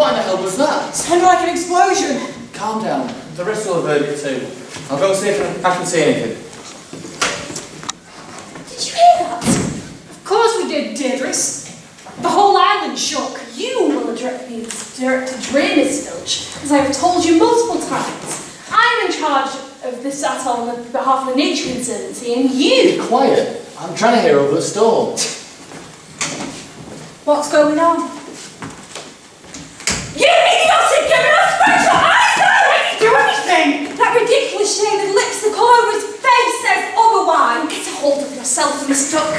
What in the hell was that? Sounded like an explosion. Calm down. The rest will have heard it too. I'll go and see if I can see anything. Did you hear that? Of course we did, Deirdre's. The whole island shook. You will direct me to drainage filch, as I have told you multiple times. I'm in charge of this atoll on behalf of the Nature Conservancy, and you... Be quiet. I'm trying to hear over the storm. What's going on? You idiotic! Give me a special eyes! I didn't do anything! That ridiculous shaven lipstick all over his face says otherwise. Get a hold of yourself, Miss Duck.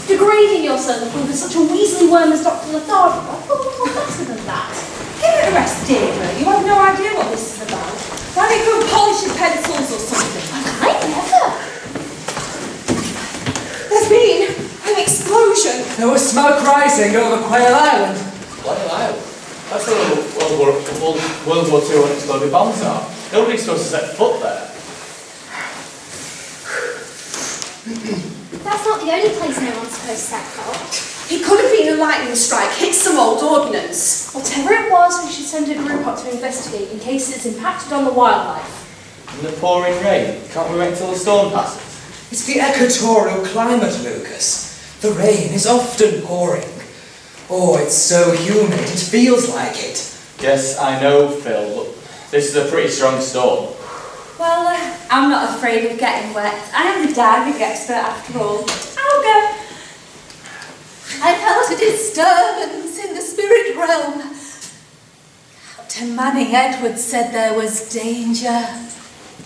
Degrading yourself with such a weaselly worm as Dr. Lethard. I thought it was better than that. Give it a rest, Deirdre. You have no idea what this is about. Why don't you go polish your pencils or something? I never. There's been an explosion. There was smoke rising over Quail Island. Quail Island? That's where World War II unexploded bombs are. Nobody's supposed to set foot there. That's not the only place no one's supposed to set foot. It could have been a lightning strike, hit some old ordnance. Whatever it was, we should send a group up to investigate in case it's impacted on the wildlife. In the pouring rain, can't we wait till the storm passes? It's the equatorial climate, Lucas. The rain is often pouring. Oh, it's so humid, it feels like it. Yes, I know, Phil, but this is a pretty strong storm. Well, I'm not afraid of getting wet. I am the diving expert after all. I'll go. I felt a disturbance in the spirit realm. Captain Manning Edwards said there was danger.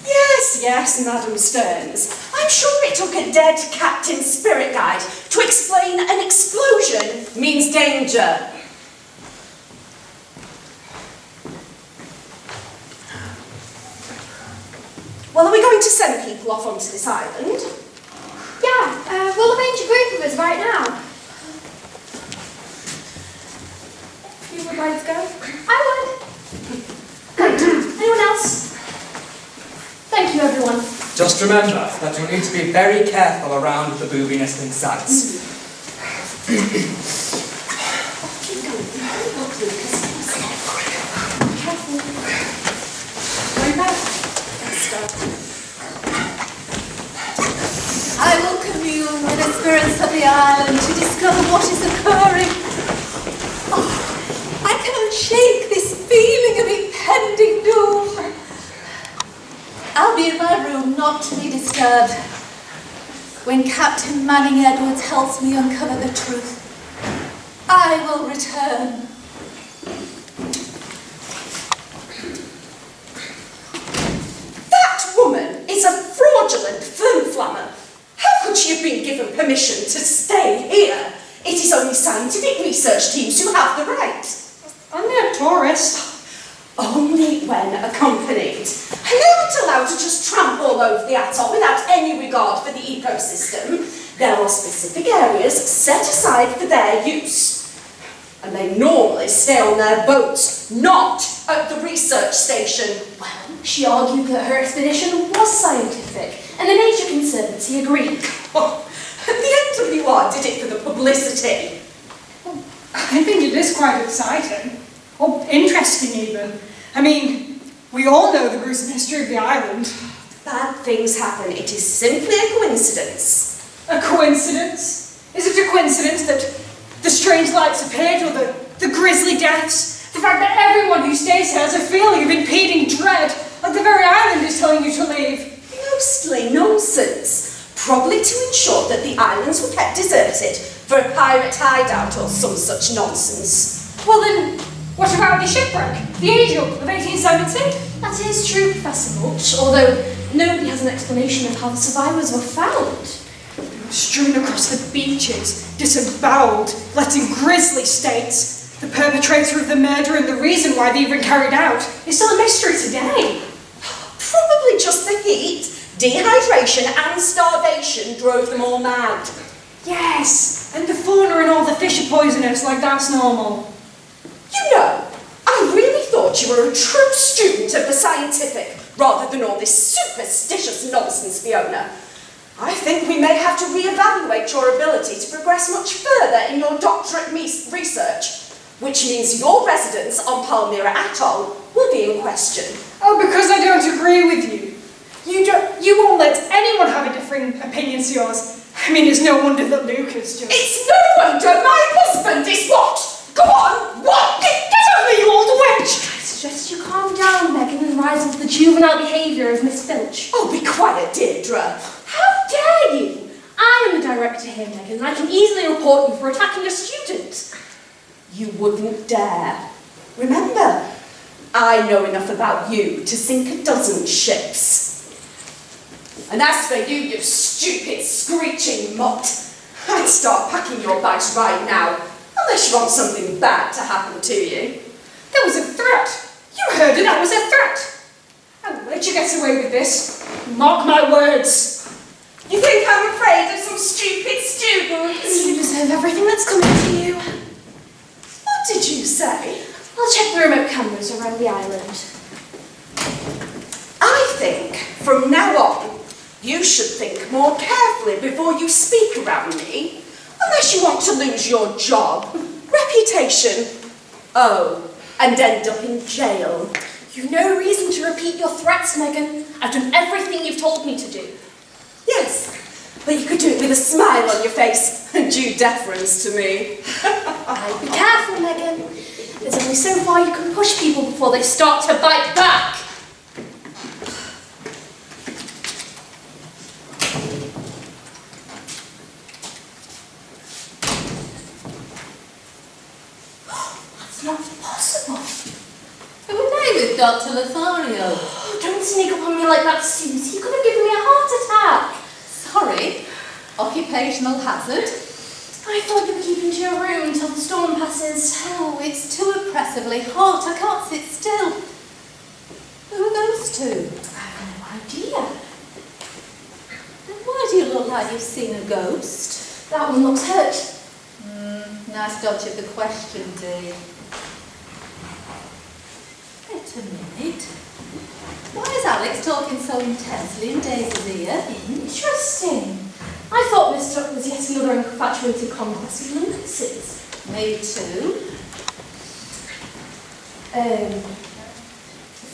Yes, Madam Stearns. I'm sure it took a dead Captain Spirit Guide to explain an explosion means danger. Well, are we going to send people off onto this island? Yeah, we'll arrange a group of us right now. You would like to go? I would. Anyone else? Thank you, everyone. Just remember that you'll need to be very careful around the booby nesting sites. I will commune with the spirits of the island to discover what is occurring. Oh, I cannot shake this feeling of impending doom. I'll be in my room, not to be disturbed. When Captain Manning Edwards helps me uncover the truth, I will return. That woman is a fraudulent flim-flammer. How could she have been given permission to stay here? It is only scientific research teams who have the right. I'm a tourist. Only when accompanied. And they're not allowed to just tramp all over the atoll without any regard for the ecosystem. There are specific areas set aside for their use. And they normally stay on their boats, not at the research station. Well, she argued that her expedition was scientific, and the Nature Conservancy agreed. Oh, the NWR did it for the publicity. I think it is quite exciting. Or interesting, even. I mean, we all know the gruesome history of the island. Bad things happen. It is simply a coincidence. A coincidence? Is it a coincidence that the strange lights appeared, or the grisly deaths? The fact that everyone who stays here has a feeling of impending dread, like the very island is telling you to leave? Mostly nonsense. Probably to ensure that the islands were kept deserted for a pirate hideout or some such nonsense. Well then, what about the shipwreck? The Angel of 1870? That is true, Professor Mulch, although nobody has an explanation of how the survivors were found. Strewn across the beaches, disemboweled, letting grisly states. The perpetrator of the murder and the reason why they even carried out is still a mystery today. Probably just the heat, dehydration and starvation drove them all mad. Yes, and the fauna and all the fish are poisonous, like that's normal. You know, I really thought you were a true student of the scientific, rather than all this superstitious nonsense, Fiona. I think we may have to re-evaluate your ability to progress much further in your doctorate research. which means your residence on Palmyra Atoll will be in question. Oh, because I don't agree with you. You won't let anyone have a differing opinion to yours. I mean, it's no wonder that Lucas just... It's no wonder my husband is what? Go on, what? Get off me, you old witch! I suggest you calm down, Megan, and rise up the juvenile behaviour of Miss Filch. Oh, be quiet, Deirdre. How dare you? I am the director here, Megan, and I can easily report you for attacking a student. You wouldn't dare. Remember, I know enough about you to sink a dozen ships. And as for you, you stupid, screeching mutt, I'd start packing your bags right now, unless you want something bad to happen to you. That was a threat. You heard it, that was a threat. I will let you get away with this. Mark my words. You think I'm afraid of some stupid students? You deserve everything that's coming to you. What did you say? I'll check the remote cameras around the island. I think, from now on, you should think more carefully before you speak around me, unless you want to lose your job, reputation, and end up in jail. You've no reason to repeat your threats, Megan. I've done everything you've told me to do. Yes, but you could do it with a smile on your face and due deference to me. Be careful, Megan. There's only so far you can push people before they start to bite back. That's not possible. Who are they with Dr. Lothario? Oh, don't sneak up on me like that, Susie. You could have given me a heart attack. Sorry, occupational hazard. I thought you were keeping to your room until the storm passes. Oh, it's too oppressively hot. I can't sit still. Who are those two? I have no idea. And why do you look like you've seen a ghost? That one looks hurt. Nice dodge of the question, dear. Wait a minute. Why is Alex talking so intensely in Daisy's ear? Interesting. I thought Miss Duck was yet another infatuated conquest of Lucas's. Me too.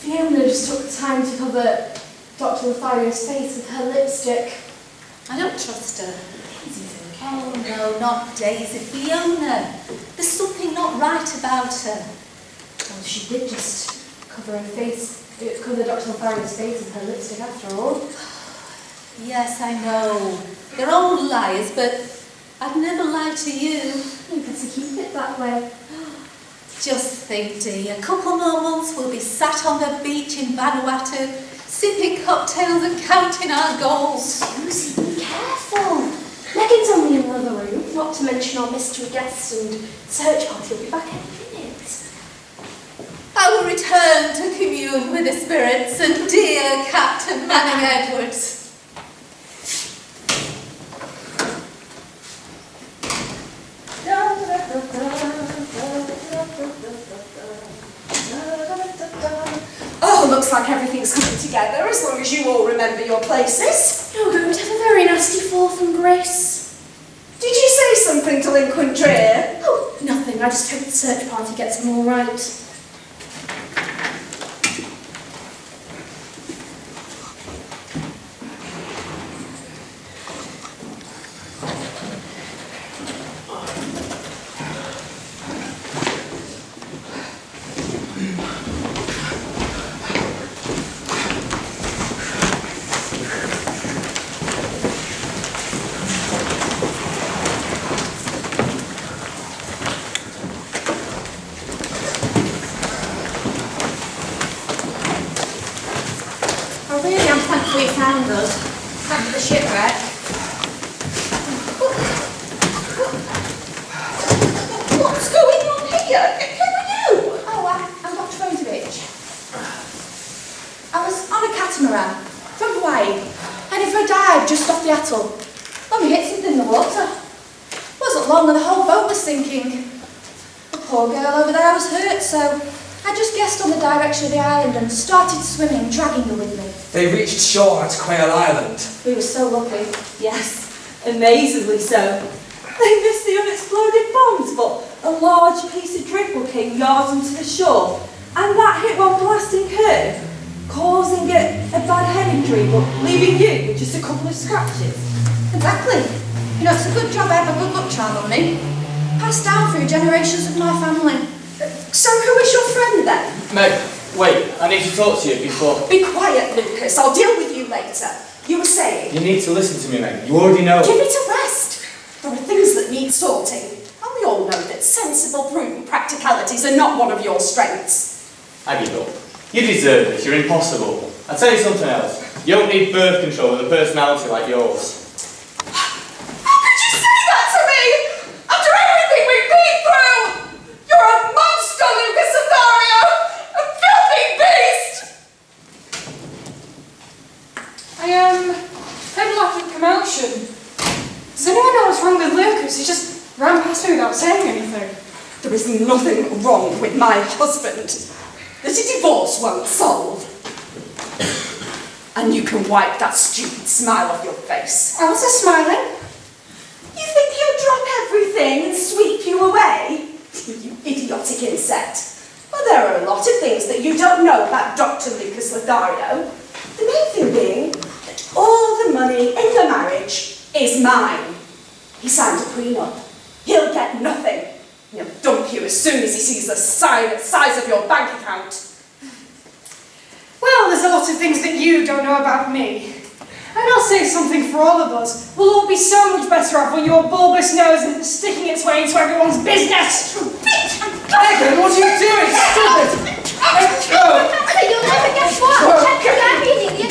Fiona just took the time to cover Dr. Lothario's face with her lipstick. I don't trust her. Daisy's okay. Oh no, not Daisy, Fiona. There's something not right about her. Well, she did just cover her face, cover Dr. Lothario's face with her lipstick after all. Yes, I know. They're all liars, but I'd never lie to you. You better keep it that way. Just think, dear, a couple more months we'll be sat on the beach in Vanuatu, sipping cocktails and counting our goals. Susie, be careful. Megan's only in another room, not to mention our mystery guests and search party will be back any minute. I will return to commune with the spirits and dear Captain Manning Edwards. Oh, looks like everything's coming together as long as you all remember your places. You're going to have a very nasty fall from grace. Did you say something, delinquent Dreer? Oh, nothing. I just hope the search party gets them all right. We found us. After the shipwreck. What's going on here? Who are you? Oh, I'm Dr. Rotovich. I was on a catamaran from Hawaii, heading for a dive just off the atoll. When we hit something in the water. Wasn't long and the whole boat was sinking. The poor girl over there was hurt, so I just guessed on the direction of the island and started swimming, dragging her with me. They reached shore at Quail Island. We were so lucky. Yes, amazingly so. They missed the unexploded bombs, but a large piece of dribble came yards into the shore, and that hit one blasting curve, causing a bad head injury, but leaving you with just a couple of scratches. Exactly. You know, it's a good job I have a good luck charm on me. Passed down through generations of my family. So who is your friend then? Meg, wait, I need to talk to you before... Be quiet, Lucas. I'll deal with you later. You were saying? You need to listen to me, Meg. You already know. Give it a rest. There are things that need sorting. And we all know that sensible, prudent practicalities are not one of your strengths. I give up. You deserve this. You're impossible. I'll tell you something else. You don't need birth control with a personality like yours. How could you say that to me? After everything we've been through! You're a monster, Lucas Lothario! A filthy beast! I heard a lot of commotion. Does anyone know what's wrong with Lucas? He just ran past me without saying anything. There is nothing wrong with my husband that a divorce won't solve. And you can wipe that stupid smile off your face. I wasn't smiling. You think he'll drop everything and sweep you away? You idiotic insect. Well, there are a lot of things that you don't know about Dr. Lucas Lothario. The main thing being that all the money in the marriage is mine. He signed a prenup. He'll get nothing. He'll dump you as soon as he sees the size of your bank account. Well, there's a lot of things that you don't know about me. And I'll say something for all of us. We'll all be so much better off when your bulbous nose isn't sticking its way into everyone's business. Megan, what are you doing? Stop it! Let go! So you'll never guess what? You're an idiot.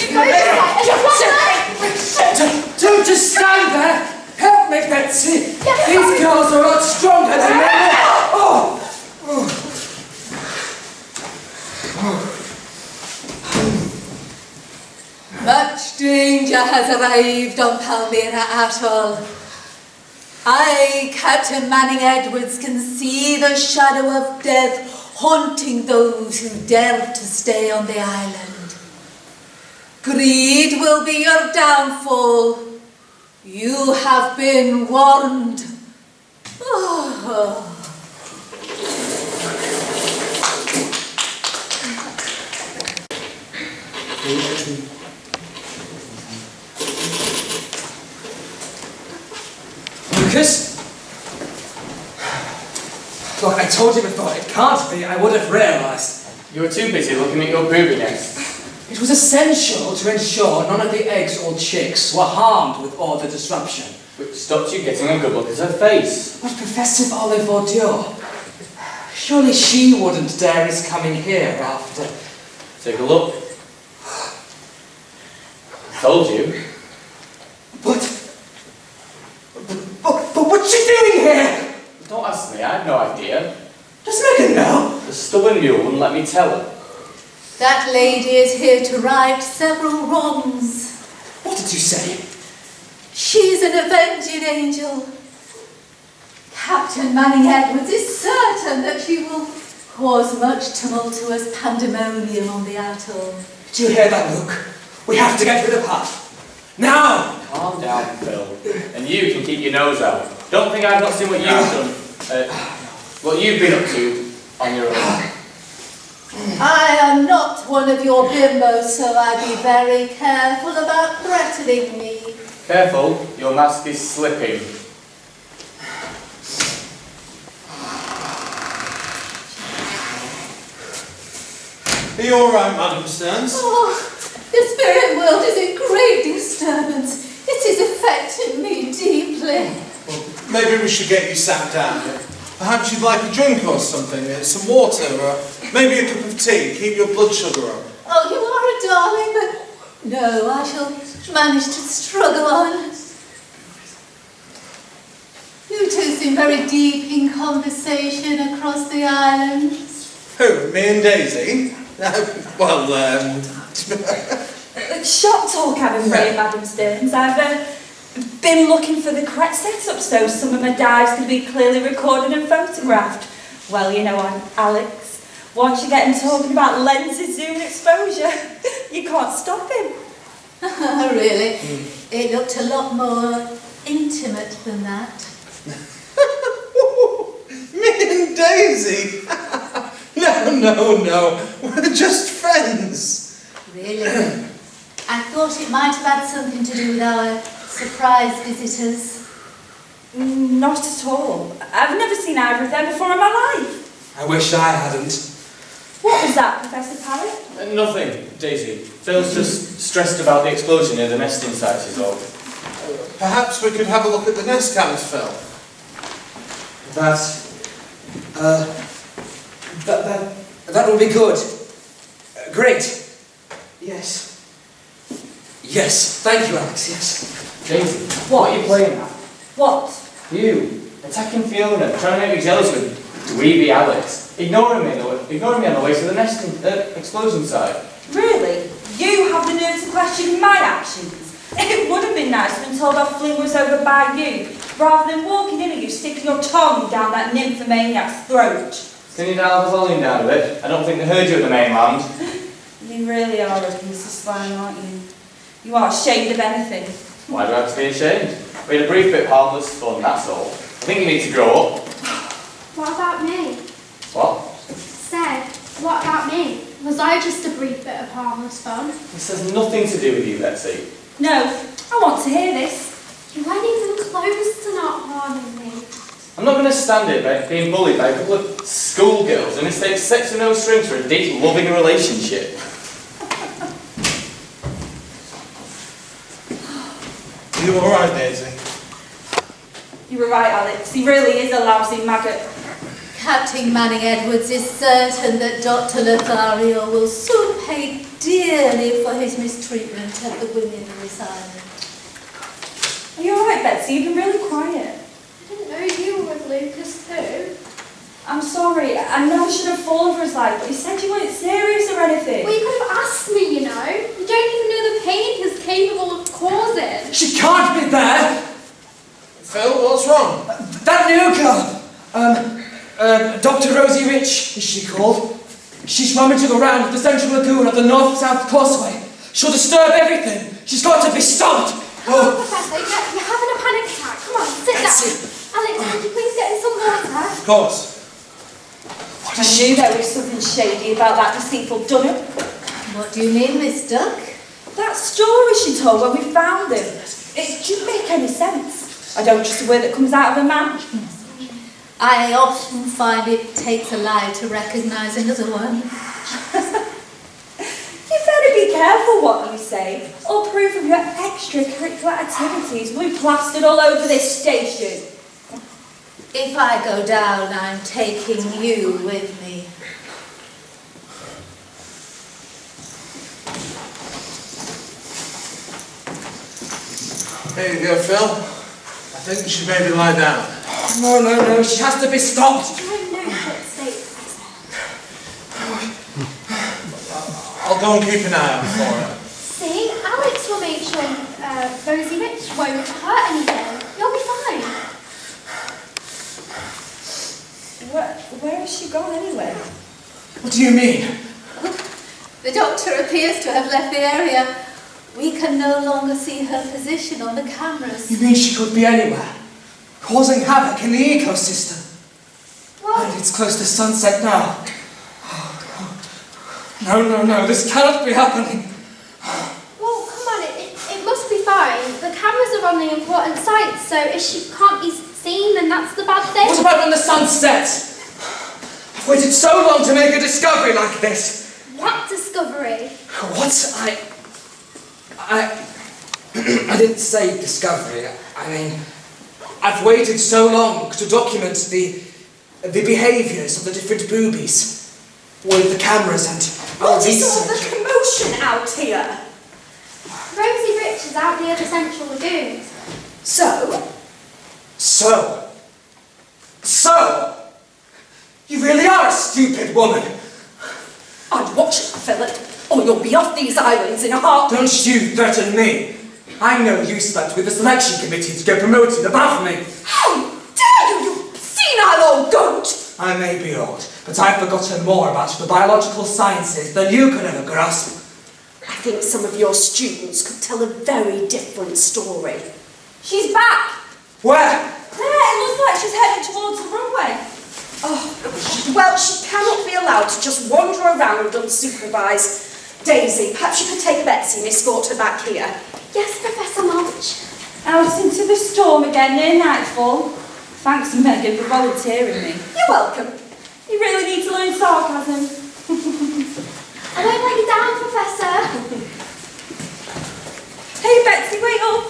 Don't just stand there! Help me, Betsy! These girls are a lot stronger than me! Oh! Much danger has arrived on Palmyra Atoll. I, Captain Manning Edwards, can see the shadow of death haunting those who dare to stay on the island. Greed will be your downfall. You have been warned. Oh. Lucas? Look, I told you before, it can't be. I would have realised. You were too busy looking at your booby nest. It was essential to ensure none of the eggs or chicks were harmed with all the disruption. Which stopped you getting a good look at her face. But Professor Olive Ordure, surely she wouldn't dare us coming here after... Take a look. Told you. But what's she doing here? Don't ask me, I have no idea. Does Megan know? The stubborn mule wouldn't let me tell her. That lady is here to right several wrongs. What did you say? She's an avenging angel. Captain Manning Edwards is certain that she will cause much tumultuous pandemonium on the atoll. Do you hear that, Luke? We have to get rid of her. Now! Calm down, Phil. And you can keep your nose out. Don't think I've not seen what you've done. What you've been up to on your own. I am not one of your bimbos, so I'd be very careful about threatening me. Careful, your mask is slipping. Are you alright, Madam Stearns? Oh, the spirit world is in great disturbance. It is affecting me deeply. Well, maybe we should get you sat down. Perhaps you'd like a drink or something, some water, or maybe a cup of tea, keep your blood sugar up. Oh, you are a darling, but no, I shall manage to struggle on. You two seem very deep in conversation across the island. Who, me and Daisy? Well, Shop talk, I'm afraid, Madam Stearns. I've been looking for the correct setup so some of my dives can be clearly recorded and photographed. Well, you know, Alex, once you get him talking about lenses, zoom and exposure, you can't stop him. Really? It looked a lot more intimate than that. me Daisy? No. We're just friends. Really? I thought it might have had something to do with our surprise visitors. Not at all. I've never seen either of them before in my life. I wish I hadn't. What was that, Professor Parrott? Nothing, Daisy. Phil's just stressed about the explosion near the nesting site is all. Perhaps we could have a look at the nest cams, Phil. That will be good. Great. Yes. Yes, thank you, Alex, yes. Daisy, what are you playing at? What? You, attacking Fiona, trying to make me jealous with dweeby Alex. Ignoring me on the way to the nesting explosion site. Really? You have the nerve to question my actions? It would have been nice to have been told our fling was over by you, rather than walking in at you sticking your tongue down that nymphomaniac's throat. Can you dial the volume down a bit? I don't think they heard you at the mainland. You really are a piece of slime, aren't you? You aren't ashamed of anything. Why do I have to be ashamed? We had a brief bit of harmless fun, that's all. I think you need to grow up. What about me? What? Said, what about me? Was I just a brief bit of harmless fun? This has nothing to do with you, Betsy. No, I want to hear this. You weren't even close to not harming me. I'm not going to stand here being bullied by a couple of schoolgirls who mistake sex with no strings for a deep, loving relationship. Are you alright, Daisy? You were right, Alex. He really is a lousy maggot. Captain Manning Edwards is certain that Dr. Lothario will soon pay dearly for his mistreatment at the women's island. Are you alright, Betsy? You've been really quiet. I didn't know you were with Lucas too. I'm sorry. I know I should have fallen for his life, but you said you weren't serious or anything. Well, you could have asked me, you know. You don't even know the pain he's capable of causing. She can't be there! Phil, what's wrong? That new girl! Dr. Rosie Rich, is she called? She's rummaging around at the central lagoon of the north-south causeway. She'll disturb everything. She's got to be stopped! Oh, Professor, you're having a panic attack. Come on, sit Betsy. down. Alex, would you please get in some water? Of course. I knew there was something shady about that deceitful Dunham. What do you mean, Miss Duck? That story she told when we found him. It didn't make any sense. I don't trust a word that comes out of a man. I often find it takes a lie to recognise another one. You better be careful what you say. All proof of your extracurricular activities will be plastered all over this station. If I go down, I'm taking you with me. Here you go, Phil. I think you should maybe lie down. No, she has to be stopped! You're in no fit state, Professor. I'll go and keep an eye out for her. See, Alex will make sure Rosie Rich won't hurt anything. You'll be fine. Where has she gone anyway? What do you mean? The doctor appears to have left the area. We can no longer see her position on the cameras. You mean she could be anywhere? Causing havoc in the ecosystem? Well, And it's close to sunset now. No, this cannot be happening. well, come on, it must be fine. The cameras are on the important sites, so if she can't be seen, then that's the bad thing. What about when the sun sets? I've waited so long to make a discovery like this. What discovery? What? I didn't say discovery. I mean, I've waited so long to document the behaviours of the different boobies with the cameras and our What is all the research. commotion out here? Rosie Rich is out near the central lagoon. So, you really are a stupid woman. I'd watch it, Philip, or you'll be off these islands in a heartbeat. Don't you threaten me. I know you slept with the selection committee to get promoted above me. How dare you senile old goat! I may be old, but I've forgotten more about the biological sciences than you could ever grasp. I think some of your students could tell a very different story. She's back! Where? There, it looks like she's heading towards the runway. Oh, Well, she cannot be allowed to just wander around unsupervised. Daisy, perhaps you could take Betsy and escort her back here. Yes, Professor Mulch. Out into the storm again near nightfall. Thanks, Megan, for volunteering me. You're welcome. You really need to learn sarcasm. I won't let you down, Professor. Hey, Betsy, wait up.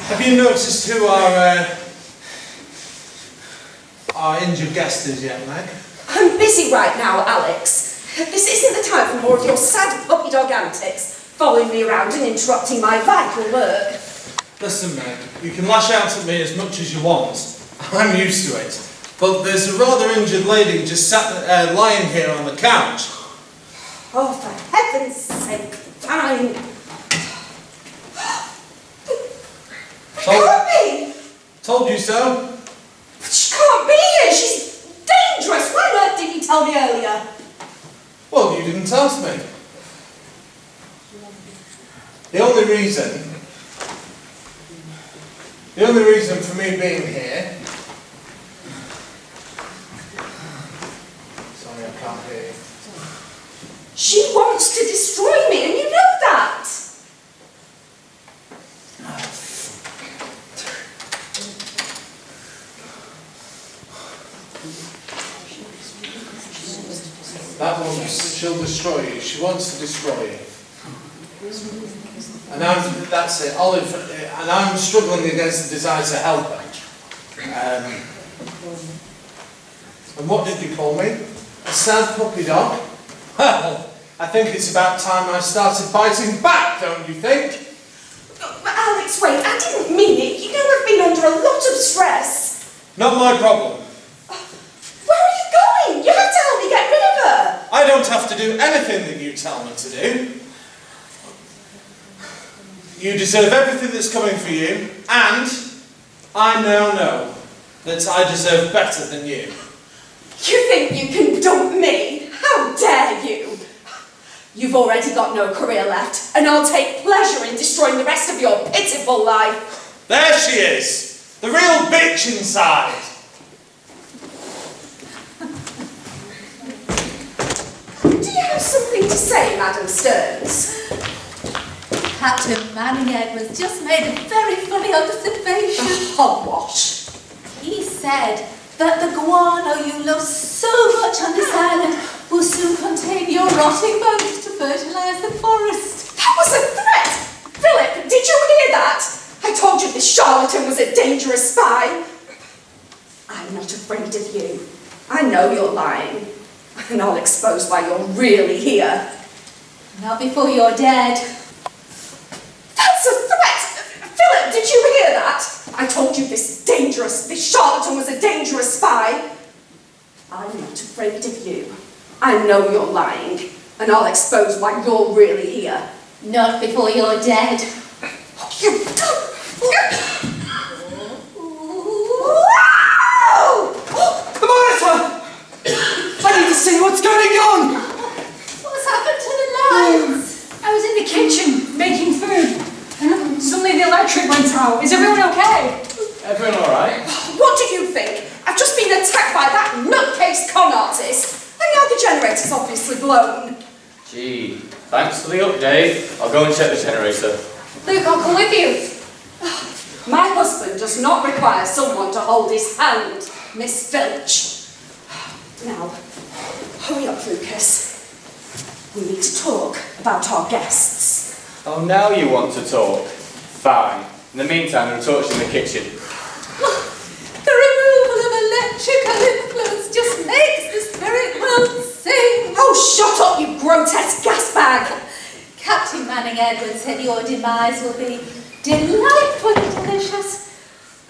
Have you noticed who our injured guest is yet, Meg? I'm busy right now, Alex. This isn't the time for more of your sad puppy dog antics, following me around and interrupting my vital work. Listen, Meg, you can lash out at me as much as you want. I'm used to it. But there's a rather injured lady just lying here on the couch. Oh, for heaven's sake, fine. It can't be! Told you so. But she can't be here, she's dangerous. Why on earth didn't you tell me earlier? Well, you didn't ask me. The only reason for me being here. Sorry, I can't hear you. She wants to destroy me, and you know that. That woman, she'll destroy you. She wants to destroy you. And that's it, Olive, and I'm struggling against the desire to help her. And what did you call me? A sad puppy dog? Well, I think it's about time I started biting back, don't you think? But Alex, wait, I didn't mean it. You know I've been under a lot of stress. Not my problem. Where are you going? You have to help me get rid of her. I don't have to do anything that you tell me to do. You deserve everything that's coming for you, and I now know that I deserve better than you. You think you can dump me? How dare you? You've already got no career left, and I'll take pleasure in destroying the rest of your pitiful life. There she is! The real bitch inside! Do you have something to say, Madam Stearns? Captain Manning Edwards just made a very funny observation. Hogwash. He said that the guano you love so much on this island will soon contain your rotting bones to fertilise the forest. That was a threat! Philip, did you hear that? I told you this charlatan was a dangerous spy. I'm not afraid of you. I know you're lying. And I'll expose why you're really here. Not before you're dead. That's a threat! Philip, did you hear that? I told you this charlatan was a dangerous spy. I'm not afraid of you. I know you're lying. And I'll expose why you're really here. Not before you're dead. You... The monitor! I need to see what's going on! What's happened to the lights? I was in the kitchen making food, and suddenly the electric went out. Is everyone okay? Everyone alright? What do you think? I've just been attacked by that nutcase con artist. And now the generator's obviously blown. Gee, thanks for the update. I'll go and check the generator. Luke, I'll come with you. My husband does not require someone to hold his hand, Miss Filch. Now, hurry up, Lucas. We need to talk about our guests. Oh, now you want to talk? Fine. In the meantime, I'm torching the kitchen. The removal of electrical influence just makes the spirit world sing. Oh, shut up, you grotesque gas bag! Captain Manning Edwards said your demise will be delightfully delicious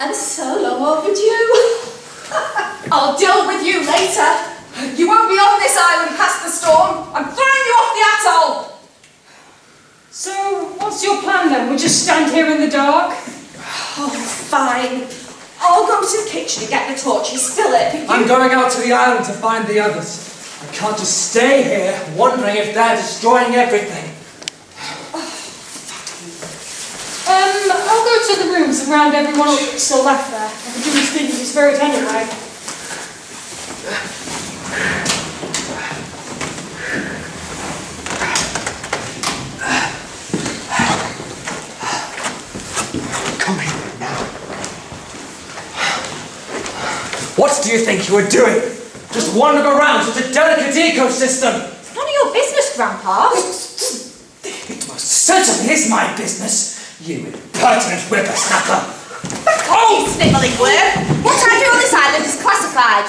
and so long overdue. I'll deal with you later. You won't be on this island past the storm. I'm throwing you off the atoll. So, what's your plan then? We'll just stand here in the dark? Oh, fine. I'll go to the kitchen and get the torches, fill it. I'm going out to the island to find the others. I can't just stay here wondering if they're destroying everything. I'll go to the rooms and round everyone up that's still left there. I could do with speaking to the spirit anyway. Come here now. What do you think you were doing? Just wandering around such a delicate ecosystem. It's none of your business, Grandpa. It most certainly is my business, you impertinent whippersnapper. Oh, you snivelling worm! What I do on this island is classified.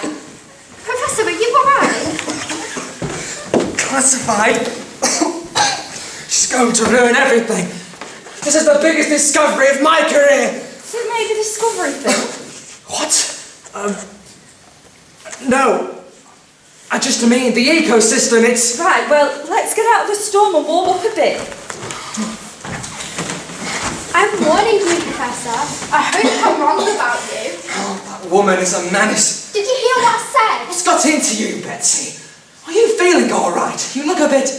Professor, are you alright? Classified? She's going to ruin everything. This is the biggest discovery of my career. You made a discovery, Phil. What? No. I just mean the ecosystem, it's... Right, well, let's get out of the storm and warm up a bit. I'm warning you, Professor. I hope I'm wrong about you. Oh, that woman is a menace. Did you hear what I said? What's got into you, Betsy? Are you feeling all right? You look a bit...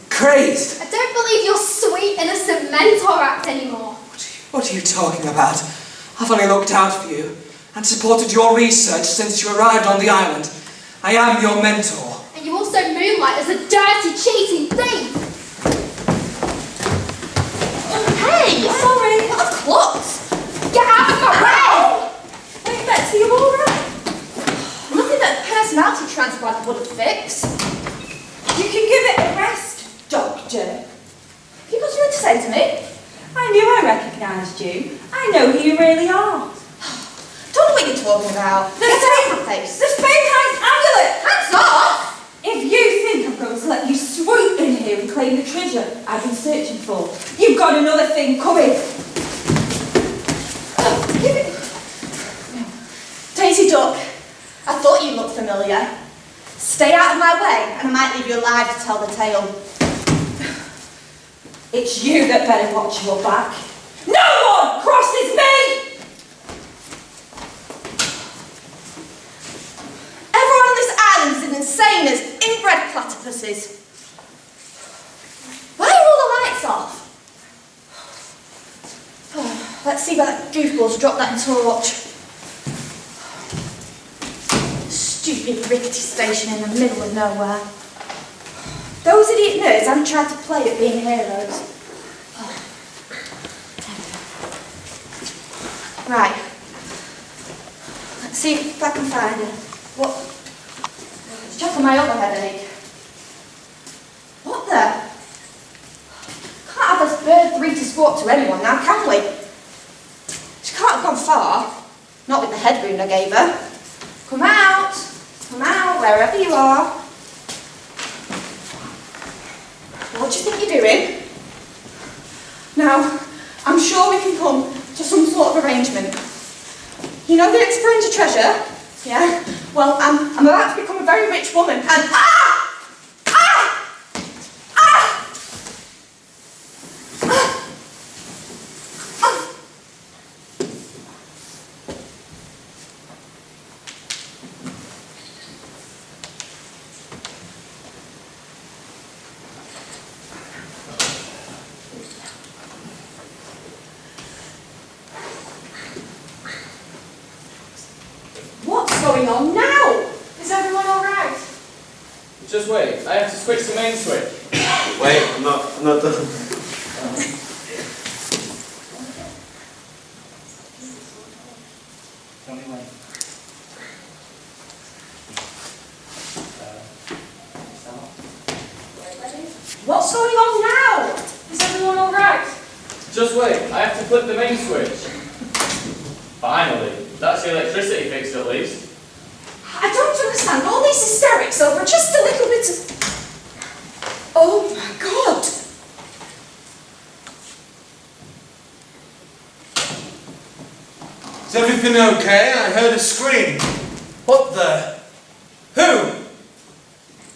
crazed. I don't believe your sweet, innocent mentor act anymore. What are you talking about? I've only looked out for you and supported your research since you arrived on the island. I am your mentor. And you also moonlight as a dirty, cheating thief. Hey, sorry, what a klutz. Get out of my way! Wait, Betsy, you alright? Nothing that a personality transplant wouldn't fix. You can give it a rest, Doctor. You got something to say to me? I knew I recognised you. I know who you really are. Don't know what you're talking about. Get away from place. The Spainheim amulet! Hands off! If you think I'm going to let you swoop in here and claim the treasure I've been searching for, you've got another thing coming. Give it. No. Daisy Duck, I thought you looked familiar. Stay out of my way and I might leave you alive to tell the tale. It's you that better watch your back. No one crosses me! Everyone on this island is as insane as inbred platypuses. Why are all the lights off? Oh, let's see where that goofball's dropped that torch. Stupid rickety station in the middle of nowhere. Those idiot nerds haven't tried to play at being heroes. Right. Let's see if I can find her. What? Let's check on my other headache. What the? Can't have this bird 3 to sport to anyone now, can we? She can't have gone far. Not with the head wound I gave her. Come out, wherever you are. What do you think you're doing? Now, I'm sure we can come to some sort of arrangement. You know the experience treasure? Yeah? Well, I'm about to become a very rich woman and What's going on now? Is everyone alright? Just wait, I have to switch the main switch. Wait, I'm not done. Tell me when. What's going on now? Is everyone alright? Just wait, I have to flip the main switch. Finally, that's the electricity fixed at least. I don't understand all these hysterics over just a little bit of... Oh my God! Is everything okay? I heard a scream. What the? Who?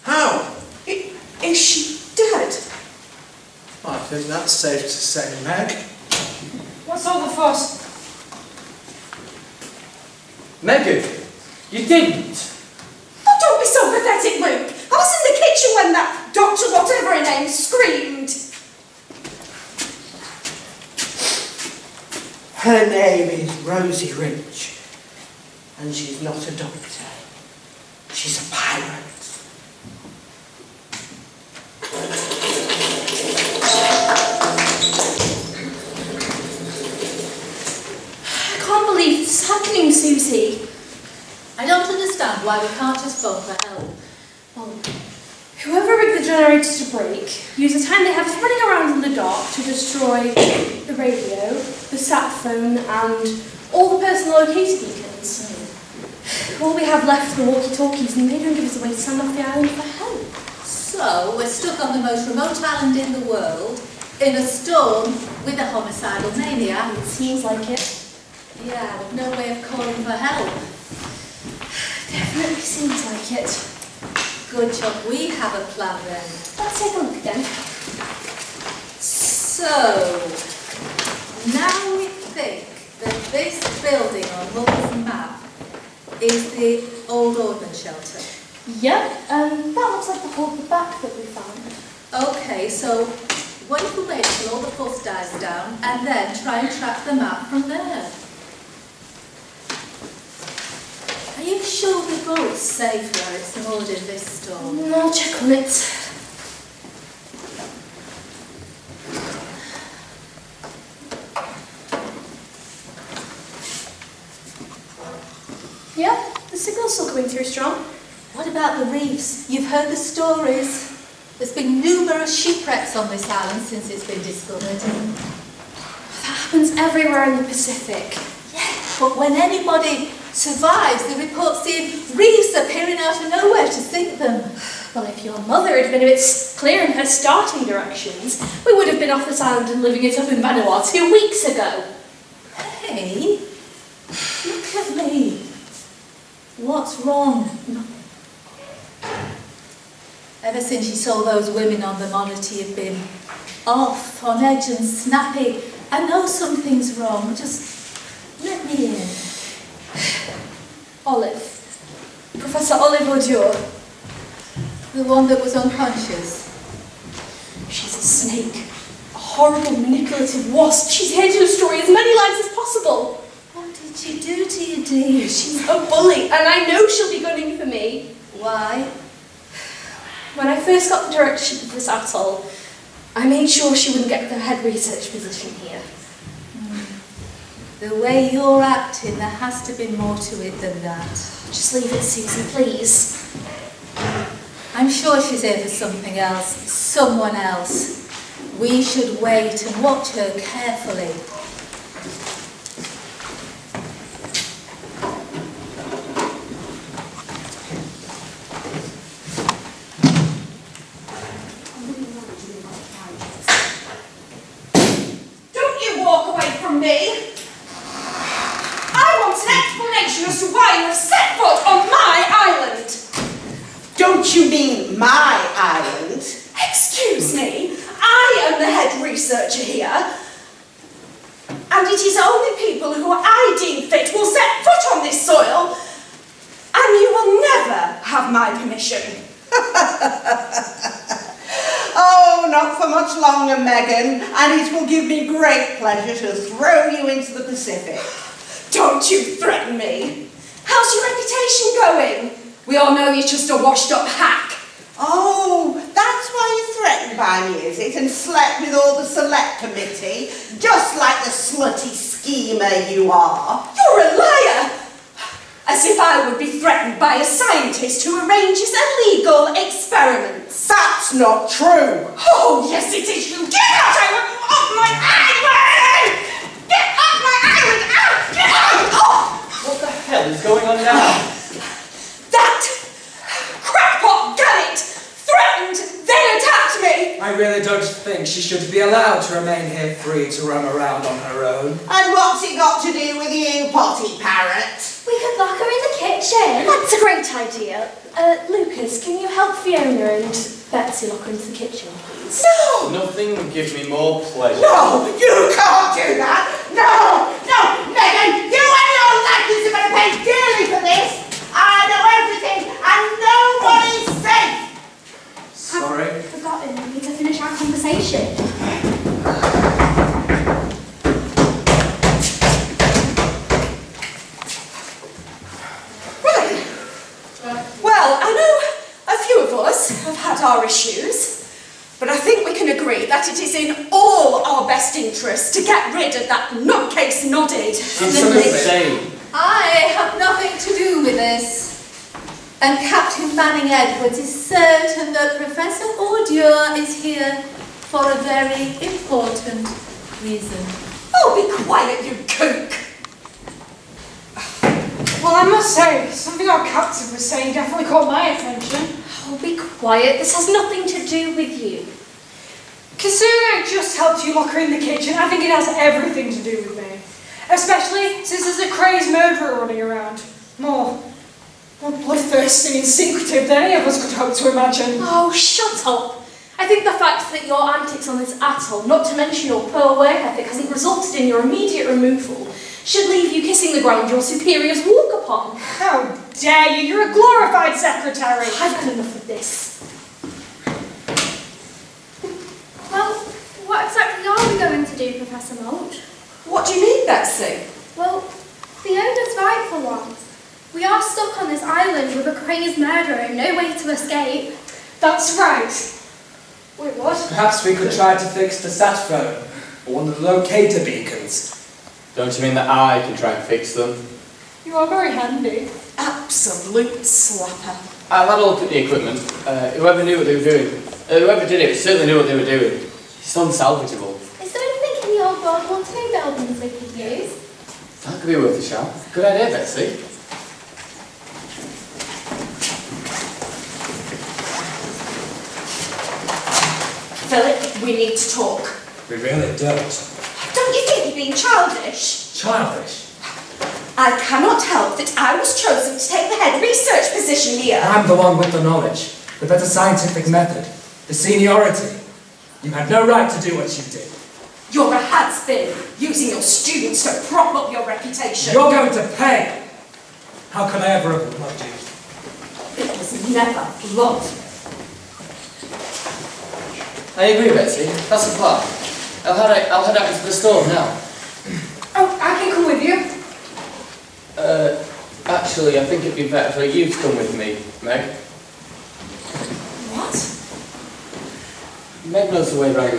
How? Is she dead? I think that's safe to say, Meg. What's all the fuss? Megan, you didn't. Oh, don't be so pathetic, Luke. I was in the kitchen when that doctor, whatever her name, screamed. Her name is Rosie Rich, and she's not a doctor. She's a pirate. I can't believe this is happening, Susie. I don't understand why we can't just phone for help. Well, whoever rigged the generator to break used the time they have running around in the dark to destroy the radio, the sat phone, and all the personal locator beacons. All we have left are the walkie-talkies, and they don't give us a way to send off the island for help. So, we're stuck on the most remote island in the world, in a storm with a homicidal maniac. It seems like it. Yeah, with no way of calling for help. Definitely seems like it. Good job we have a plan then. Let's take a look again. So, now we think that this building on Mother's map is the old ordnance shelter. Yep, that looks like the hole at the back that we found. Okay, so what if we wait till all the fuss dies down and then try and track the map from there? Are you sure the boat's safe where it's moored in this storm? I'll check on it. Yeah, the signal's still coming through strong. What about the reefs? You've heard the stories. There's been numerous shipwrecks on this island since it's been discovered. That happens everywhere in the Pacific. Yeah, but when anybody survives, they report seeing reefs appearing out of nowhere to sink them. Well, if your mother had been a bit clear in her starting directions, we would have been off this island and living it up in Vanuatu 2 weeks ago. Hey, look at me. What's wrong? Ever since you saw those women on the monitor, you've been off, on edge and snappy. I know something's wrong, just let me in. Olive. Professor Olive Audur. The one that was unconscious. She's a snake. A horrible, manipulative wasp. She's here to destroy as many lives as possible. What did she do to you, dear? She's a bully, and I know she'll be gunning for me. Why? When I first got the directorship of this atoll, I made sure she wouldn't get the head research position here. The way you're acting, there has to be more to it than that. Just leave it, Susie, please. I'm sure she's here for something else, someone else. We should wait and watch her carefully. Don't you walk away from me! I want an explanation as to why you have set foot on my island! Don't you mean my island? Excuse me, I am the head researcher here, and it is only people who I deem fit will set foot on this soil, and you will never have my permission. Oh, not for much longer, Megan, and it will give me great pleasure to throw you into the Pacific. Don't you threaten me. How's your reputation going? We all know you're just a washed-up hack. Oh, that's why you're threatened by me, is it? And slept with all the select committee, just like the slutty schemer you are. You're a liar! As if I would be threatened by a scientist who arranges illegal experiments. That's not true. Oh, yes it is. You get out off my island! Get off my island! Out! Get out! Oh! What the hell is going on now? That crackpot Gannet threatened, then attacked me! I really don't think she should be allowed to remain here free to roam around on her own. And what's it got to do with you, potty parrot? We could lock her in the kitchen. That's a great idea. Lucas, can you help Fiona and Betsy lock her into the kitchen, please? No! Nothing would give me more pleasure. No, you can't do that! No! No! Megan, you and your lackeys are going to pay dearly of us have had our issues, but I think we can agree that it is in all our best interests to get rid of that nutcase Noddy. Insane. I have nothing to do with this. And Captain Manning Edwards is certain that Professor Audier is here for a very important reason. Oh, be quiet, you kook! Well, I must say, something our captain was saying definitely caught my attention. Oh, be quiet. This has nothing to do with you. Considering I just helped you lock her in the kitchen, I think it has everything to do with me. Especially since there's a crazed murderer running around. More bloodthirsty and secretive than any of us could hope to imagine. Oh, shut up. I think the fact that your antics on this atoll, not to mention your poor work ethic, hasn't resulted in your immediate removal, should leave you kissing the ground your superiors walk upon. How dare you? You're a glorified secretary. I've had enough of this. Well, what exactly are we going to do, Professor Moult? What do you mean, Betsy? Well, Fiona's right for once. We are stuck on this island with a crazed murderer and no way to escape. That's right. Wait, what? Perhaps we could try to fix the sat phone, or one of the locator beacons. Don't you mean that I can try and fix them? You are very handy. Absolute slapper. I've had a look at the equipment. Whoever knew what they were doing, whoever did it certainly knew what they were doing. It's unsalvageable. Is there anything in the old World War II buildings we could use? That could be worth a shot. Good idea, Betsy. Philip, we need to talk. We really don't. Don't you think you're being childish? Childish. I cannot help that I was chosen to take the head research position here. I'm the one with the knowledge, the better scientific method, the seniority. You had no right to do what you did. You're a has-been, using your students to prop up your reputation. You're going to pay. How could I ever have loved you? It was never love. I agree, Betsy. That's the plan. I'll head out into the storm now. Oh, I can come with you. Actually, I think it'd be better for you to come with me, Meg. What? Meg knows the way around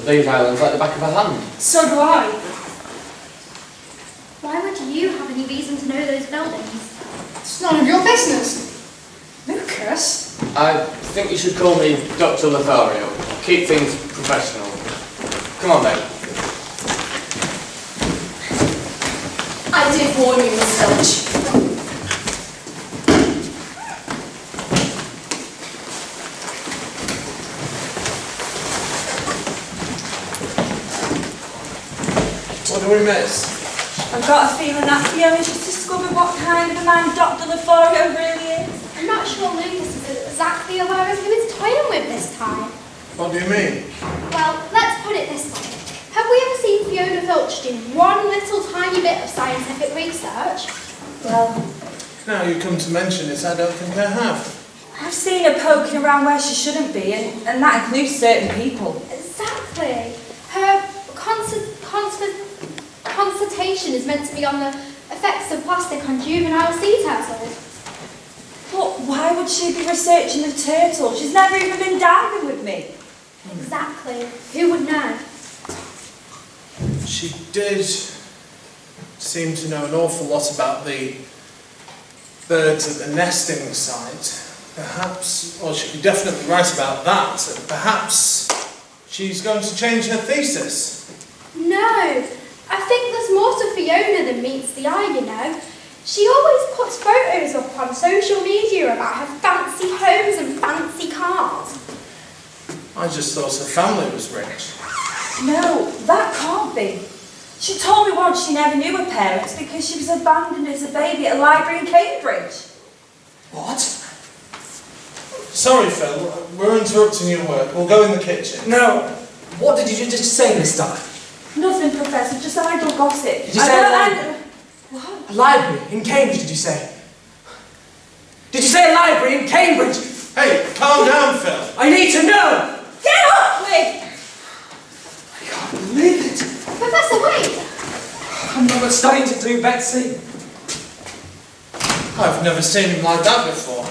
these islands like the back of her hand. So do I. Why would you have any reason to know those buildings? It's none of your business. Lucas? I think you should call me Dr. Lothario. Keep things professional. Come on, Meg. I did warn you, Miss Filch. What do we miss? I've got a feeling that Fiona's just discovered what kind of a man Dr. Lothario really is. I'm not sure Lucas is exactly aware of who he's toying with this time. What do you mean? Well, let's put it this way. Have we ever seen Fiona Filch do one little tiny bit of scientific research? Well, Now you come to mention it, I don't think I have. I've seen her poking around where she shouldn't be, and that includes certain people. Exactly. Her consultation is meant to be on the effects of plastic on juvenile sea turtles. But why would she be researching the turtle? She's never even been diving with me. Exactly. Who would know? She did seem to know an awful lot about the birds at the nesting site. Perhaps, well, she'd be definitely right about that. Perhaps she's going to change her thesis. No. I think there's more to Fiona than meets the eye, you know. She always puts photos up on social media about her fancy homes and fancy cars. I just thought her family was rich. No, that can't be. She told me once she never knew her parents because she was abandoned as a baby at a library in Cambridge. What? Sorry, Phil, we're interrupting your work. We'll go in the kitchen. No. What did you just say, Miss Dye? Nothing, Professor, just idle gossip. Did you say a library? What? A library in Cambridge, did you say? Did you say a library in Cambridge? Hey, calm down, Phil. I need to know! Get off me! I can't believe it. Professor, wait! I'm not starting to do, Betsy. I've never seen him like that before.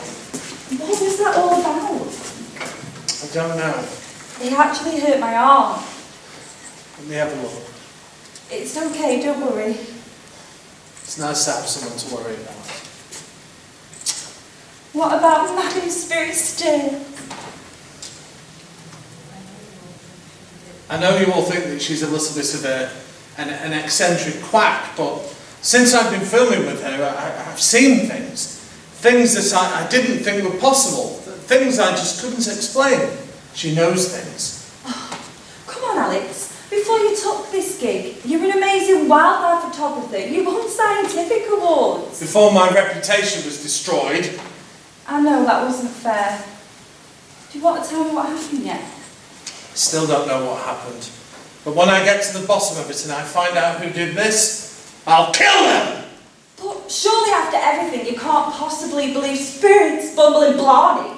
What was that all about? I don't know. They actually hurt my arm. Let me have a look. It's okay, don't worry. It's nice to have someone to worry about. What about Madam Spirit still? I know you all think that she's a little bit of an eccentric quack, but since I've been filming with her, I've seen things. Things that I didn't think were possible. Things I just couldn't explain. She knows things. Oh, come on, Alex. Before you took this gig, you're an amazing wildlife photographer. You won scientific awards. Before my reputation was destroyed. I know that wasn't fair. Do you want to tell me what happened yet? I still don't know what happened. But when I get to the bottom of it and I find out who did this, I'll kill them! But surely after everything, you can't possibly believe spirits bumbling blarney.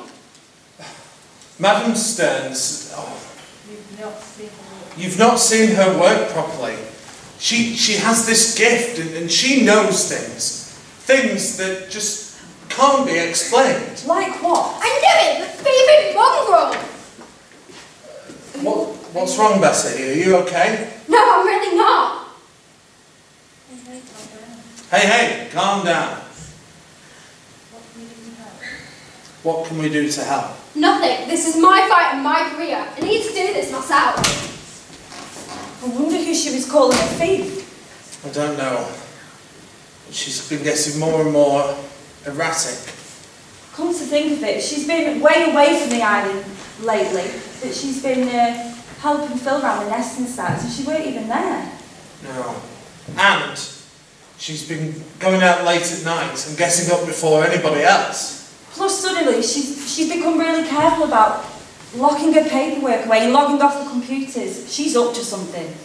Madam Stearns, you've not seen her work properly. She has this gift and she knows things. Things that just can't be explained. Like what? I knew it! The thieving mongrel! What's wrong, Bessie? Are you okay? No, I'm really not. Hey, calm down. What can we do to help? Nothing. This is my fight and my career. I need to do this myself. I wonder who she was calling a thief. I don't know. She's been getting more and more erratic. Come to think of it, she's been way away from the island lately. But she's been helping Phil around the nesting sites, and she weren't even there. No. And she's been going out late at night and getting up before anybody else. Plus, suddenly, she's become really careful about locking her paperwork away and logging off the computers. She's up to something.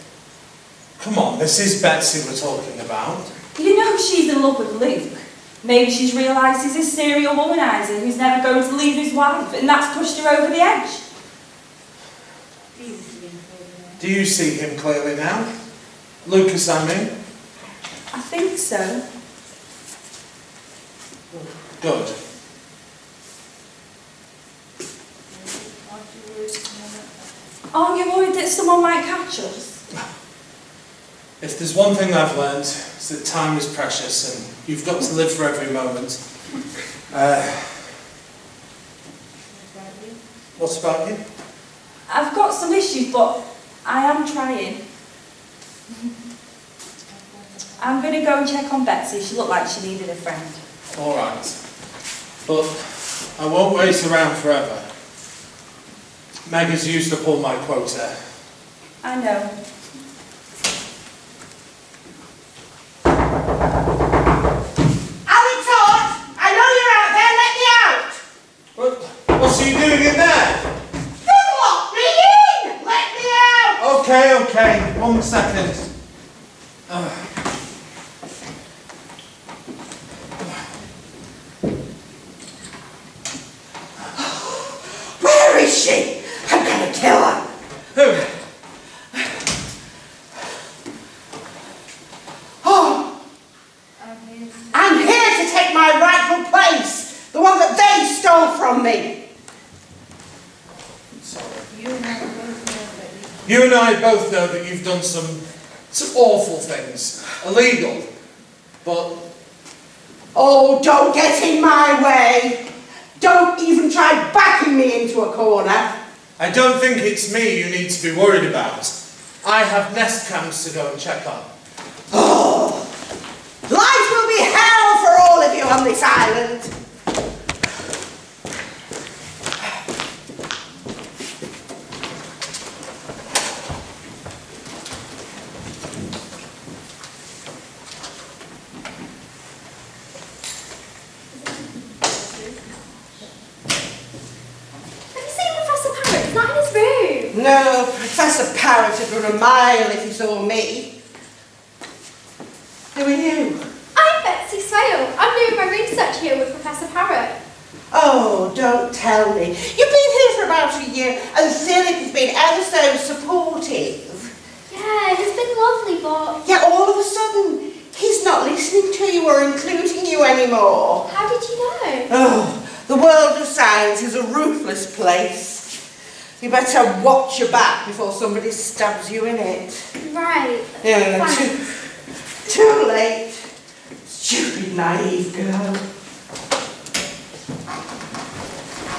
Come on, this is Betsy we're talking about. You know she's in love with Luke. Maybe she's realised he's a serial womanizer who's never going to leave his wife, and that's pushed her over the edge. Do you see him clearly now? Lucas, I mean? I think so. Good. Aren't you worried that someone might catch us? If there's one thing I've learned, it's that time is precious and you've got to live for every moment. What about you? I've got some issues, but I am trying. I'm going to go and check on Betsy. She looked like she needed a friend. All right. But I won't wait around forever. Meg has used up all my quota. I know. Alex Hart, I know you're out there, let me out! What's he doing in there? Don't lock me in! Let me out! Okay, 1 second. Where is she? I'm gonna kill her. Who? Oh. I'm here to take my rightful place. The one that they stole from me. Sorry. You and I both know that you've done some awful things. Illegal. But... Oh, don't get in my way. Don't even try backing me into a corner. I don't think it's me you need to be worried about. I have nest cams to go and check on. Oh, life will be hell for all of you on this island. No, Professor Parrot would run a mile if he saw me. Who are you? I'm Betsy Swale. I'm doing my research here with Professor Parrot. Oh, don't tell me. You've been here for about a year and Philip has been ever so supportive. Yeah, he's been lovely, but... Yet all of a sudden, he's not listening to you or including you anymore. How did you know? Oh, the world of science is a ruthless place. You better watch your back before somebody stabs you in it. Right. Yeah, Thanks. too late. Stupid, naive girl.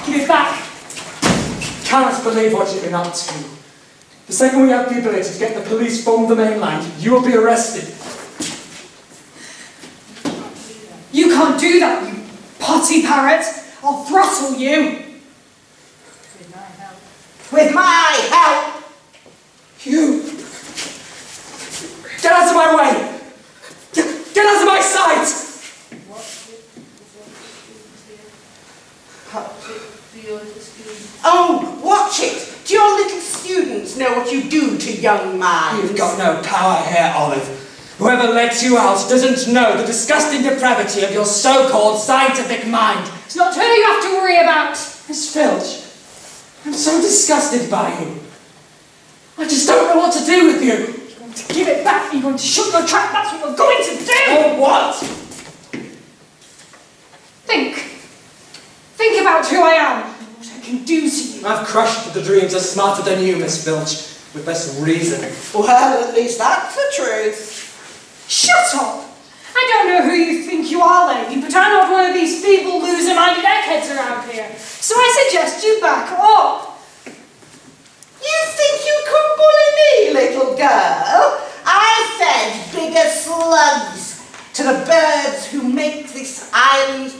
Give it back. Cannot believe what you've been up to. The second we have the ability to get the police from the mainland, you will be arrested. You can't do that, you potty parrot. I'll throttle you. With my help! You! Get out of my way! Get out of my sight! Oh, watch it! Do your little students know what you do to young minds? You've got no power here, Olive. Whoever let you out doesn't know the disgusting depravity of your so-called scientific mind. It's not her you have to worry about. Miss Filch, I'm so disgusted by you. I just don't know what to do with you. You're going to give it back. You're going to shut your trap. That's what you're going to do. Oh, what? Think about who I am and what I can do to you. I've crushed the dreams as smarter than you, Miss Filch, with less reason. Well, at least that's the truth. Shut up! I don't know who you think you are, lady, but I'm not one of these feeble, loser-minded eggheads around here. So I suggest you back up. You think you could bully me, little girl? I fed bigger slugs to the birds who make this island,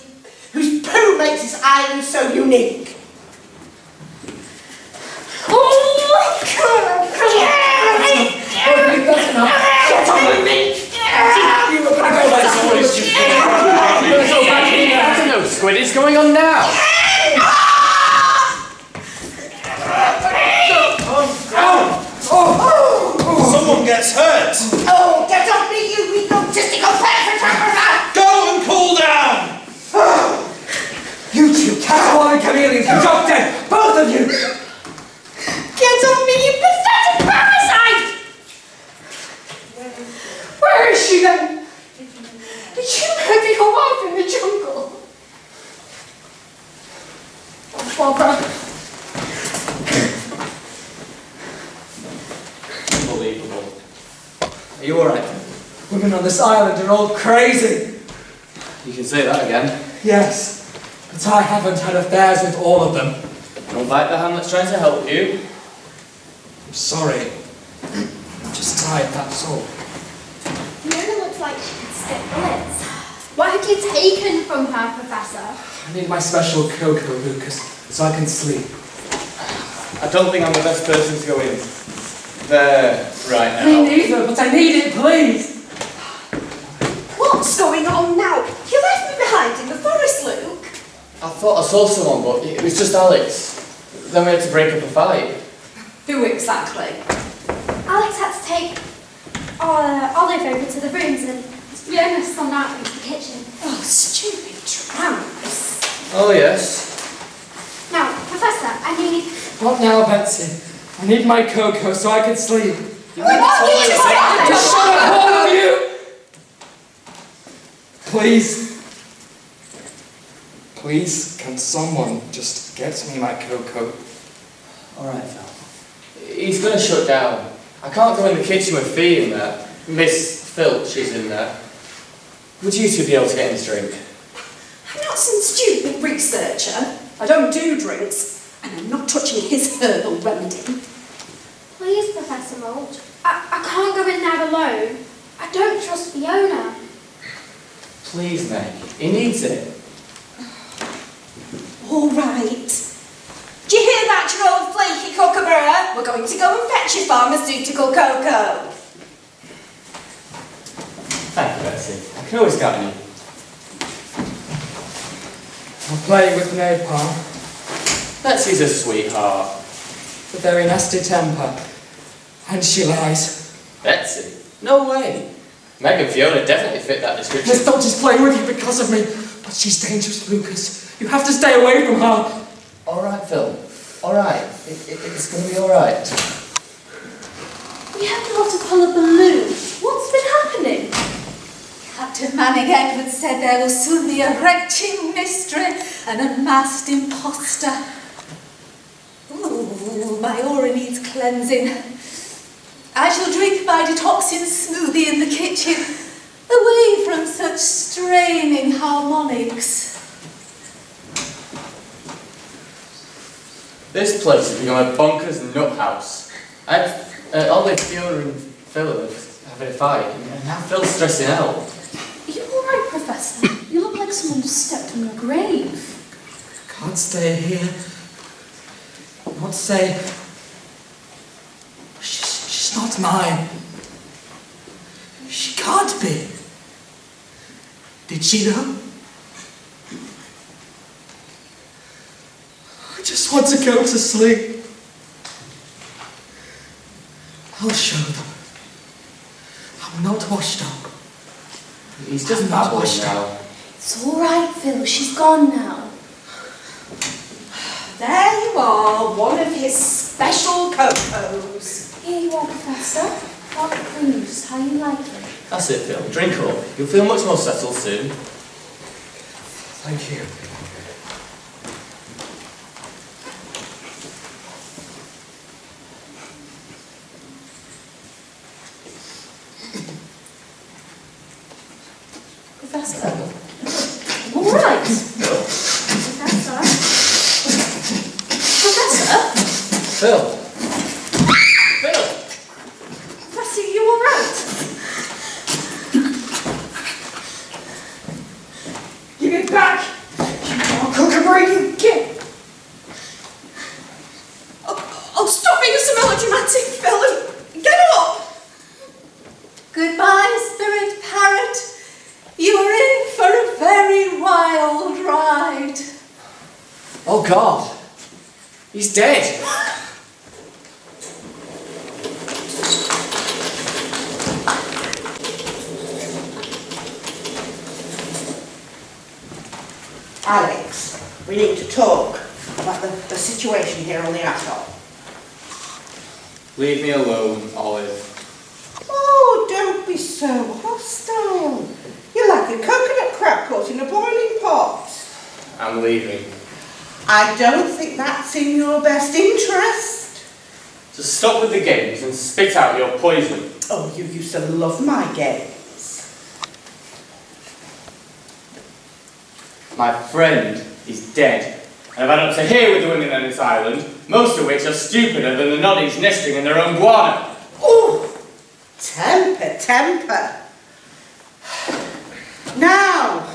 whose poo makes this island so unique. Oh, come on! Get on with me! You were going to go like I don't know, Squid, is going on now? Someone gets hurt! Oh, get off me, you egotistical perpetrator! Go and cool down! You two caterwauling chameleons, you drop dead, both of you! Get off me, you pathetic parasite! Where is she then? Did you murder your wife in the jungle? Oh, Barbara. Unbelievable. Are you alright? Women on this island are all crazy. You can say that again. Yes, but I haven't had affairs with all of them. Don't bite the hand that's trying to help you. I'm sorry. I'm just tired, that's all. Fiona looks like she could stick bullets. What have you taken from her, Professor? I need my special cocoa, Lucas, so I can sleep. I don't think I'm the best person to go in there right now. Me neither, but I need it, please! What's going on now? You left me behind in the forest, Luke. I thought I saw someone, but it was just Alex. Then we had to break up a fight. Who exactly? Alex had to take Olive over to the rooms and Fiona's gone out into the kitchen. Oh, stupid tramps. Oh, yes. Now, Professor, I need... What now, Betsy? I need my cocoa so I can sleep. Just shut up, all of you! Please. Please, can someone just get me my cocoa? Alright, Phil. He's going to shut down. I can't go in the kitchen with Fee in there. Miss Filch is in there. Would you two be able to get his drink? I'm not some stupid researcher. I don't do drinks, and I'm not touching his herbal remedy. Please, Professor Moult. I can't go in there alone. I don't trust Fiona. Please, Meg. He needs it. All right. Do you hear that, you old flaky kookaburra? We're going to go and fetch your pharmaceutical cocoa. Thank you, Betsy. I can always count on you. I'll play with napalm. Betsy's a sweetheart. A very nasty temper. And she lies. Betsy? No way. Meg and Fiona definitely fit that description. Just thought she's playing with you because of me. But she's dangerous, Lucas. You have to stay away from her. Alright, Phil. Alright. It's going to be alright. We have got to pull a balloon. What's been happening? Captain Manning Edwards said there will soon be a retching mystery and a masked imposter. Ooh. Ooh, my aura needs cleansing. I shall drink my detoxin smoothie in the kitchen, away from such straining harmonics. This place has become a bonkers nut house. Olive, Fiona and Phil are having a fight, and now Phil's stressing out. Are you alright, Professor? You look like someone just stepped on your grave. Can't stay here. Not safe. She's not mine. She can't be. Did she know? I just want to go to sleep. I'll show them. I'm not washed up. He's just babbling now. It's alright, Phil. She's gone now. There you are, one of his special cocos. Here you are, Professor. What cruise? How you like it? That's it, Phil. Drink up. You'll feel much more settled soon. Thank you. Professor? I'm alright. Professor? Professor? Phil! Phil! Professor, you alright? Give it back! You can't cook a breaking kid! Oh, stop being so melodramatic, Phil, and get up! Goodbye, spirit parrot. You're in for a very wild ride. Oh God! He's dead! Alex, we need to talk about the situation here on the atoll. Leave me alone, Olive. Oh, don't be so hostile. You're like a coconut crab caught in a boiling pot. I'm leaving. I don't think that's in your best interest. So stop with the games and spit out your poison. Oh, you used to love my games. My friend is dead, and I've had up to here with the women on this island, most of which are stupider than the noddies nesting in their own guano. Oh, temper, temper. Now,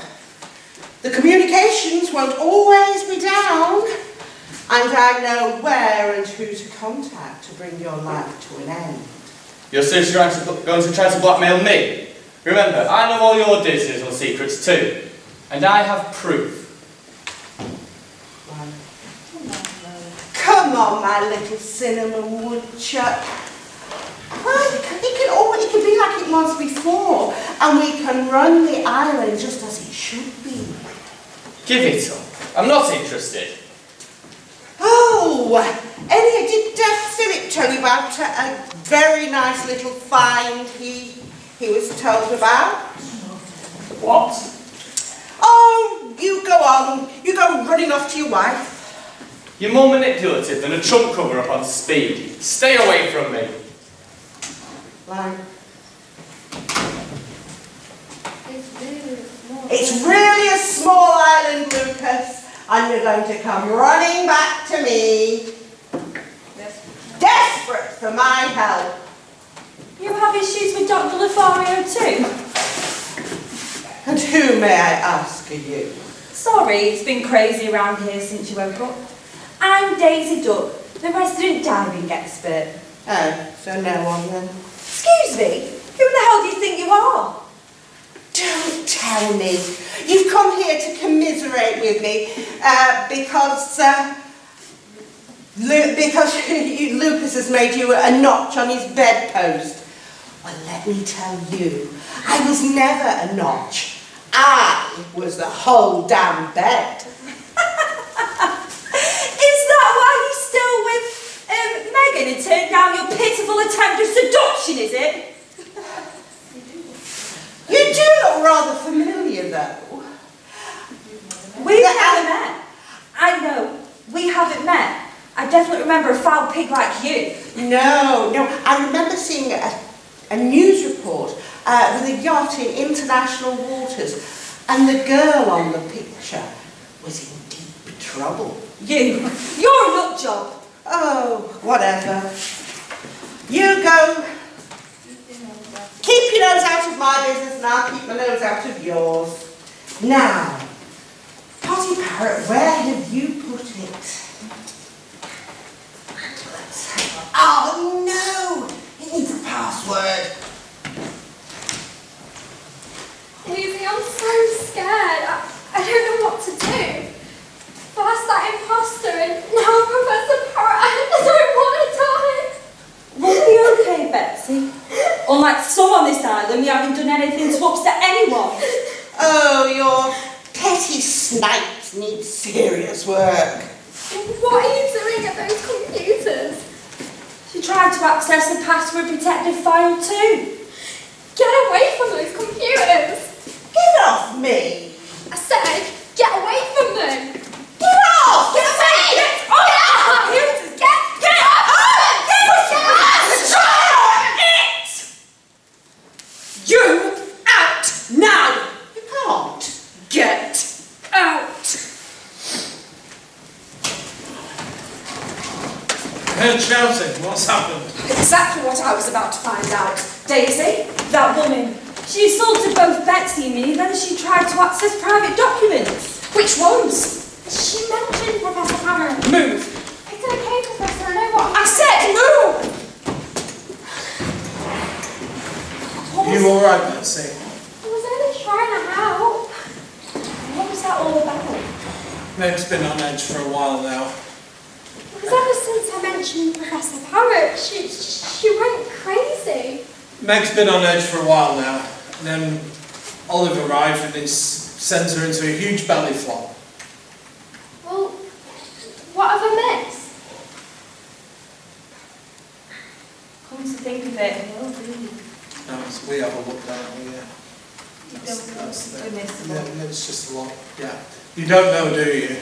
the communications won't always be down, and I know where and who to contact to bring your life to an end. You're seriously going to try to blackmail me? Remember, I know all your business and secrets too, and I have proof. Come on, my little cinnamon woodchuck. Well, it can be like it was before, and we can run the island just as it should be. Give it up. I'm not interested. Oh, Elliot, did Philip tell you about a very nice little find he was told about? What? Oh, you go on. You go running off to your wife. You're more manipulative than a Trump cover-up on speed. Stay away from me. Like, it's really a small island, Lucas, and you're going to come running back to me, desperate for my help. You have issues with Dr. Lothario too? And who, may I ask, are you? Sorry, it's been crazy around here since you woke up. I'm Daisy Duck, the resident diving expert. Oh, so no one then? Excuse me, who the hell do you think you are? Don't tell me. You've come here to commiserate with me because Lucas has made you a notch on his bedpost. Well, let me tell you, I was never a notch. I was the whole damn bed. Is that why you're still with Megan and turned down your pitiful attempt at seduction, is it? You do look rather familiar, though. We've never met. I know, we haven't met. I don't definitely remember a foul pig like you. No, I remember seeing a news report with a yacht in international waters, and the girl on the picture was in deep trouble. You're a nut job. Oh, whatever. You go. Keep your nose out of my business and I'll keep my nose out of yours. Now, Potty Parrot, where have you put it? Let's have a... Oh no! It needs a password. Daisy, I'm so scared. I don't know what to do. First that imposter and now Professor Parrot. I don't want to die. Will it be okay, Betsy? Unlike some on this island, we haven't done anything to upset anyone. Oh, your petty snipes need serious work. What are you doing at those computers? She tried to access the password-protected file too. Get away from those computers. Get off me. I said, get away from them. Get off! Get away! Get off! Get off! Get off! You out now! You can't. Get out! I heard shouting. What's happened? Exactly what I was about to find out. Daisy? That woman. She assaulted both Betsy and me, then she tried to access private documents. Which ones? She mentioned Professor Parrot. Move! It's okay, Professor, I know what I said move! You all right, Betsy? I was only trying to help. What was that all about? Meg's been on edge for a while now. Because ever since I mentioned Professor Parrot, she went crazy. Meg's been on edge for a while now. And then Olive arrived and it's sent her into a huge belly flop. Well, what have I missed? Come to think of it, well, really. No, we have a look, don't we? Yeah. You That's don't the- miss Yeah, it's just a lot. Yeah. You don't know, do you?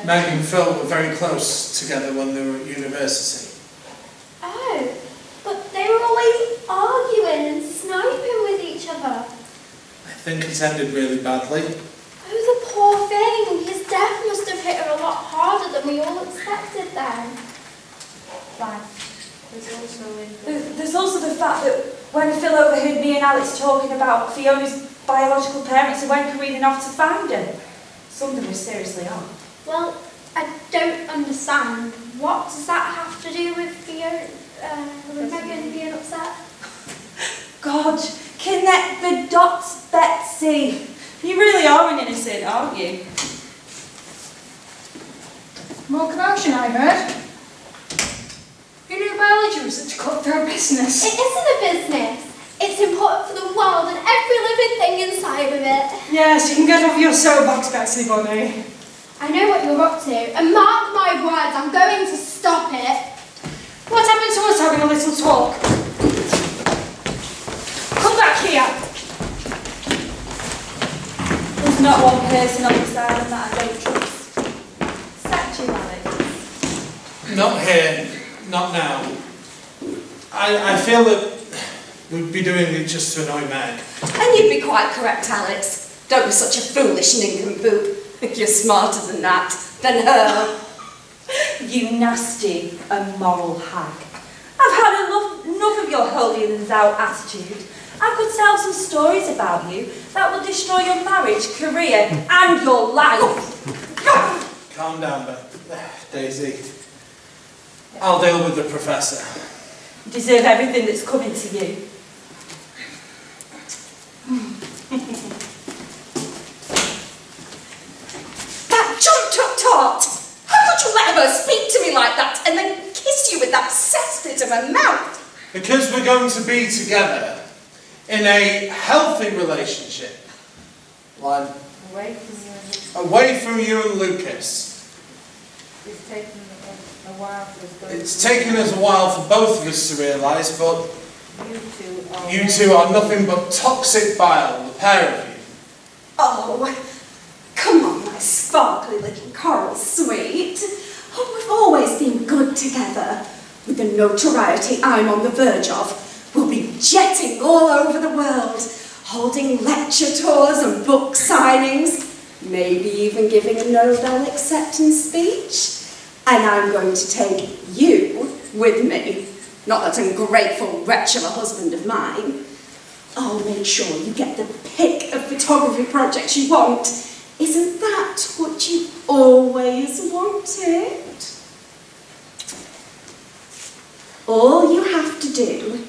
Meg and Phil were very close together when they were at university. Oh, but they were always arguing and sniping with each other. I think it ended really badly. Oh, the poor thing. His death must have hit her a lot harder than we all expected then. Right. There's also the fact that when Phil overheard me and Alex talking about Fiona's biological parents, he went careening off to find them. Something was seriously on. Well, I don't understand. What does that have to do with Fiona, with Megan being upset? God, connect the dots, Betsy. You really are an innocent, aren't you? More commotion, I heard. Who knew biology was such a cutthroat business? It isn't a business. It's important for the world and every living thing inside of it. Yes, you can get off your soapbox, Betsy Bunny. I know what you're up to, and mark my words, I'm going to stop it. What happened to us having a little talk? Come back here. There's not one person on this island that I don't trust. Except you, Alex. Not here. Not now. I feel that we'd be doing it just to annoy Meg. And you'd be quite correct, Alex. Don't be such a foolish nincompoop. You're smarter than that, than her. You nasty, immoral hag. I've had enough of your holier-than-thou attitude. I could tell some stories about you that will destroy your marriage, career, and your life. Calm down, Daisy. I'll deal with the professor. You deserve everything that's coming to you. That jumped-up tart! How could you let her speak to me like that and then kiss you with that cesspit of a mouth? Because we're going to be together in a healthy relationship. Like, away from you and Lucas. It's taken us a while for both of us to realise, but you two are nothing but toxic bile, the pair of you. Oh, come on, my sparkly little coral sweet. Oh, we've always been good together. With the notoriety I'm on the verge of, we'll be jetting all over the world, holding lecture tours and book signings, maybe even giving a Nobel acceptance speech. And I'm going to take you with me. Not that ungrateful wretch of a husband of mine. I'll make sure you get the pick of photography projects you want. Isn't that what you always wanted? All you have to do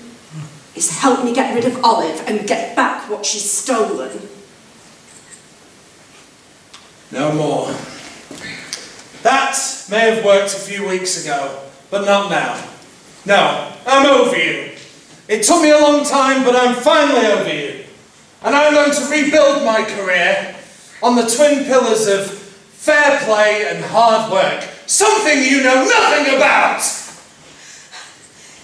is help me get rid of Olive and get back what she's stolen. No more. That may have worked a few weeks ago, but not now. No, I'm over you. It took me a long time, but I'm finally over you. And I'm going to rebuild my career on the twin pillars of fair play and hard work. Something you know nothing about!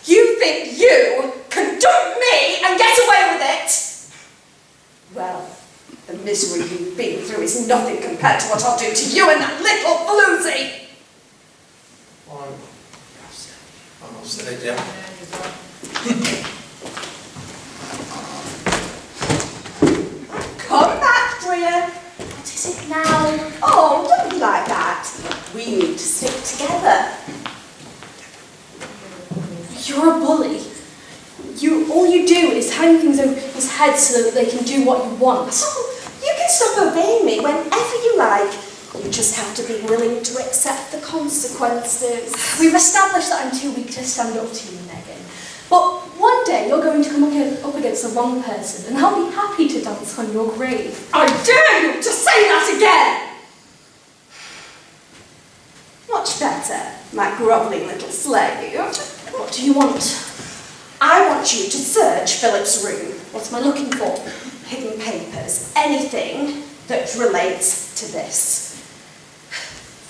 You think you can dump me and get away with it? Well, the misery you've been through is nothing compared to what I'll do to you and that little floozy! I'm all steady, yeah. Come back, Drea. What is it now? Oh, don't be like that. We need to stick together. You're a bully. All you do is hang things over people's heads so that they can do what you want. Oh, you can stop obeying me whenever you like. You just have to be willing to accept the consequences. We've established that I'm too weak to stand up to you, Megan. But one day you're going to come up against the wrong person, and I'll be happy to dance on your grave. I dare you to say that again! Much better, my grovelling little slave. What do you want? I want you to search Philip's room. What am I looking for? Hidden papers, anything that relates to this.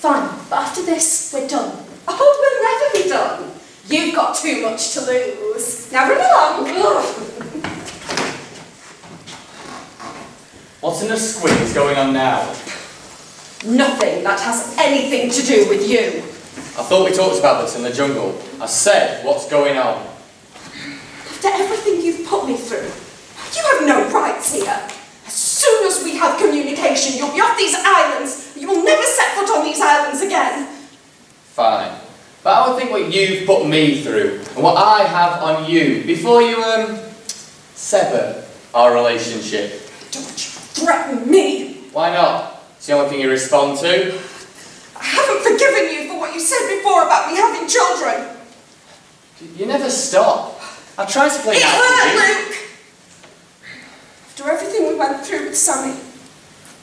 Fine, but after this, we're done. Oh, we'll never be done. You've got too much to lose. Now run along. What in the squid is going on now? Nothing that has anything to do with you. I thought we talked about this in the jungle. I said, what's going on? After everything you've put me through, you have no rights here. As soon as we have communication, you'll be off these islands. You will never set foot on these islands again. Fine. But I would think what you've put me through, and what I have on you, before you, sever our relationship. Don't you threaten me. Why not? It's the only thing you respond to. I haven't forgiven you for what you said before about me having children. You never stop. I tried to play It nice hurt, with you. Luke. After everything we went through with Sammy.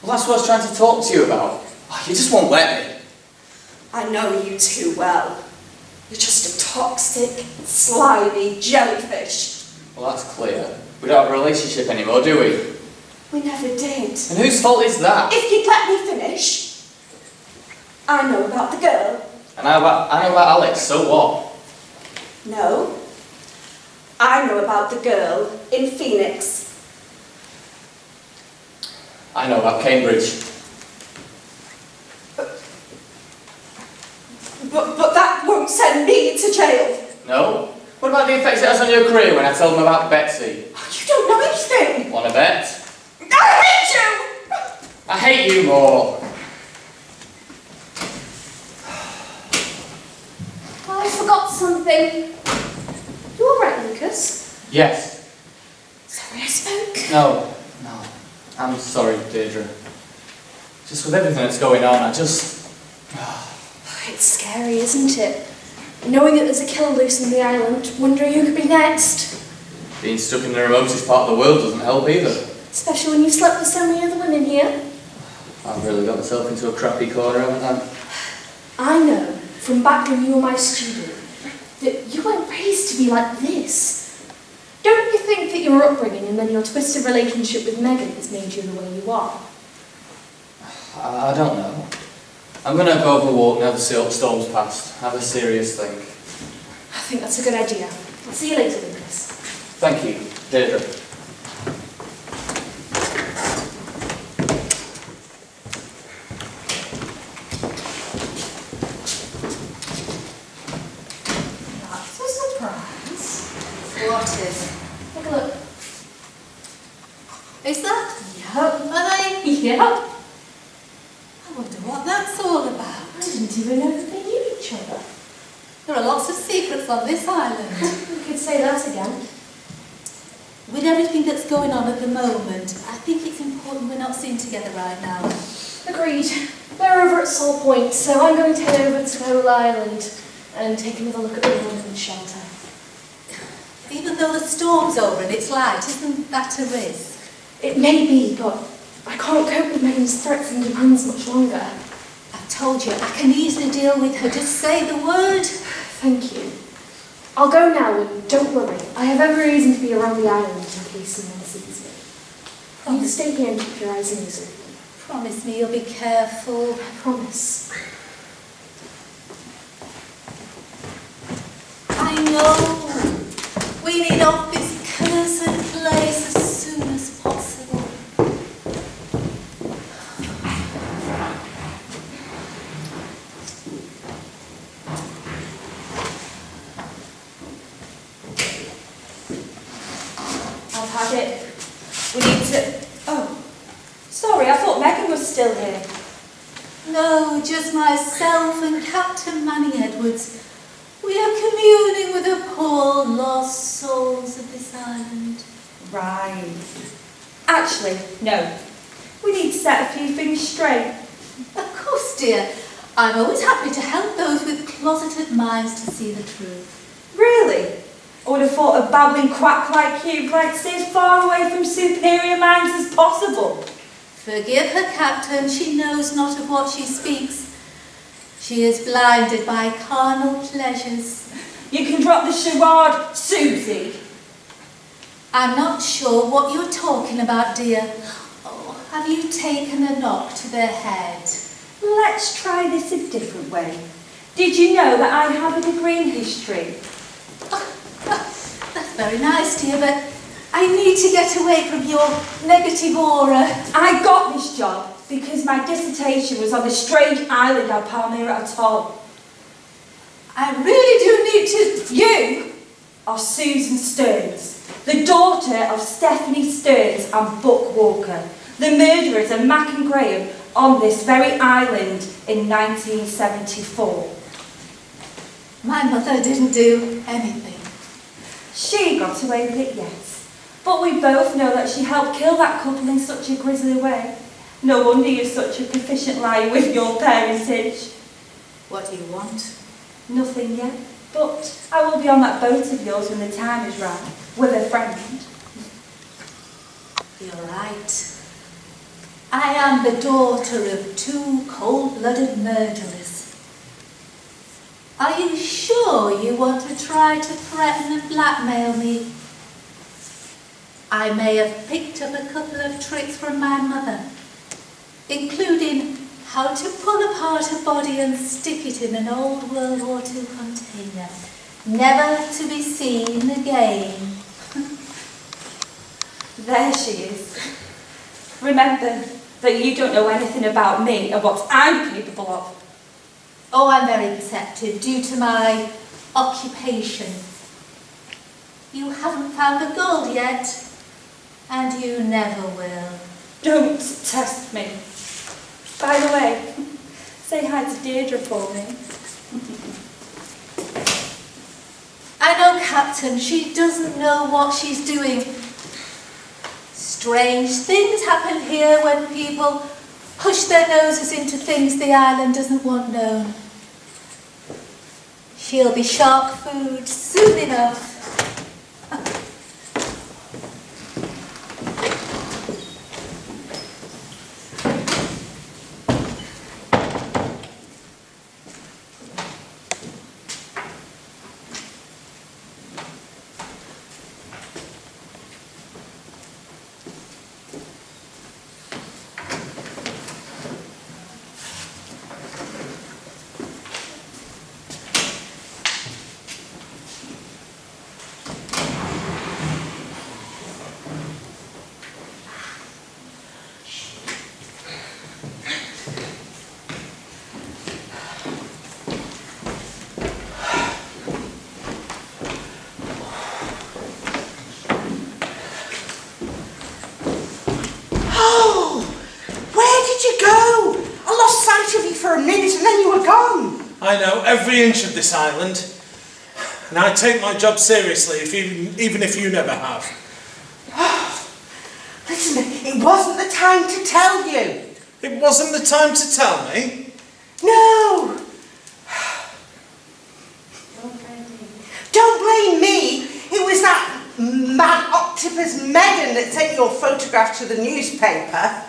Well, that's what I was trying to talk to you about. Oh, you just won't let me. I know you too well. You're just a toxic, slimy jellyfish. Well, that's clear. We don't have a relationship anymore, do we? We never did. And whose fault is that? If you'd let me finish. I know about the girl. And I know about Alex, so what? No. I know about the girl in Phoenix. I know about Cambridge. But that won't send me to jail. No? What about the effects it has on your career when I tell them about Betsy? You don't know anything. Want to bet? I hate you! I hate you more. I forgot something. You all right, Lucas? Yes. Sorry I spoke. No. I'm sorry, Deirdre. Just with everything that's going on, I just... It's scary, isn't it? Knowing that there's a killer loose on the island, wondering who could be next. Being stuck in the remotest part of the world doesn't help either. Especially when you've slept with so many other women here. I've really got myself into a crappy corner, haven't I? I know, from back when you were my student, that you weren't raised to be like this. Don't you think that your upbringing and then your twisted relationship with Megan has made you the way you are? I don't know. I'm going to go over a walk now the storm's passed. Have a serious think. I think that's a good idea. I'll see you later, Lucas. Thank you, Deirdre. shelters. Take a look. Is that? Yup. Are they? Yep. I wonder what that's all about. I didn't even know that they knew each other. There are lots of secrets on this island. We could say that again. With everything that's going on at the moment, I think it's important we're not seen together right now. Agreed. They're over at Sol Point, so I'm going to head over to Coal Island and take another look at the London shelter. Even though the storm's over and it's light, isn't that a risk? It may be, but I can't cope with Megan's threats and demands much longer. I've told you, I can easily deal with her. Just say the word. Thank you. I'll go now, and don't worry. I have every reason to be around the island in case someone sees me. You stay here and keep your eyes and ears open. Promise me you'll be careful. I promise. I know. We need off this cursed place as soon as possible. I've had it. We need to... Oh, sorry, I thought Megan was still here. No, just myself and Captain Manning Edwards. We are communing with the poor lost souls of this island. Right. Actually, no. We need to set a few things straight. Of course, dear. I'm always happy to help those with closeted minds to see the truth. Really? I would have thought a babbling quack like you would like to stay as far away from superior minds as possible. Forgive her, Captain. She knows not of what she speaks. She is blinded by carnal pleasures. You can drop the charade, Susie. I'm not sure what you're talking about, dear. Oh, have you taken a knock to the head? Let's try this a different way. Did you know that I have a degree in history? That's very nice, dear, but I need to get away from your negative aura. I got this job because my dissertation was on the strange island of Palmyra Atoll. I really do need to... You are Susan Stearns, the daughter of Stephanie Stearns and Buck Walker, the murderers of Mac and Graham on this very island in 1974. My mother didn't do anything. She got away with it, yes. But we both know that she helped kill that couple in such a grisly way. No wonder you're such a proficient liar with your parentage. What do you want? Nothing yet, but I will be on that boat of yours when the time is right, with a friend. You're right. I am the daughter of two cold-blooded murderers. Are you sure you want to try to threaten and blackmail me? I may have picked up a couple of tricks from my mother, including how to pull apart a body and stick it in an old World War II container, never to be seen again. There she is. Remember that you don't know anything about me and what I'm capable of. Oh, I'm very perceptive due to my occupation. You haven't found the gold yet, and you never will. Don't test me. By the way, say hi to Deirdre for me. I know, Captain, she doesn't know what she's doing. Strange things happen here when people push their noses into things the island doesn't want known. She'll be shark food soon enough. I know every inch of this island, and I take my job seriously, even if you never have. Listen, it wasn't the time to tell you. It wasn't the time to tell me? No. Don't blame me. It was that mad octopus Megan that sent your photograph to the newspaper.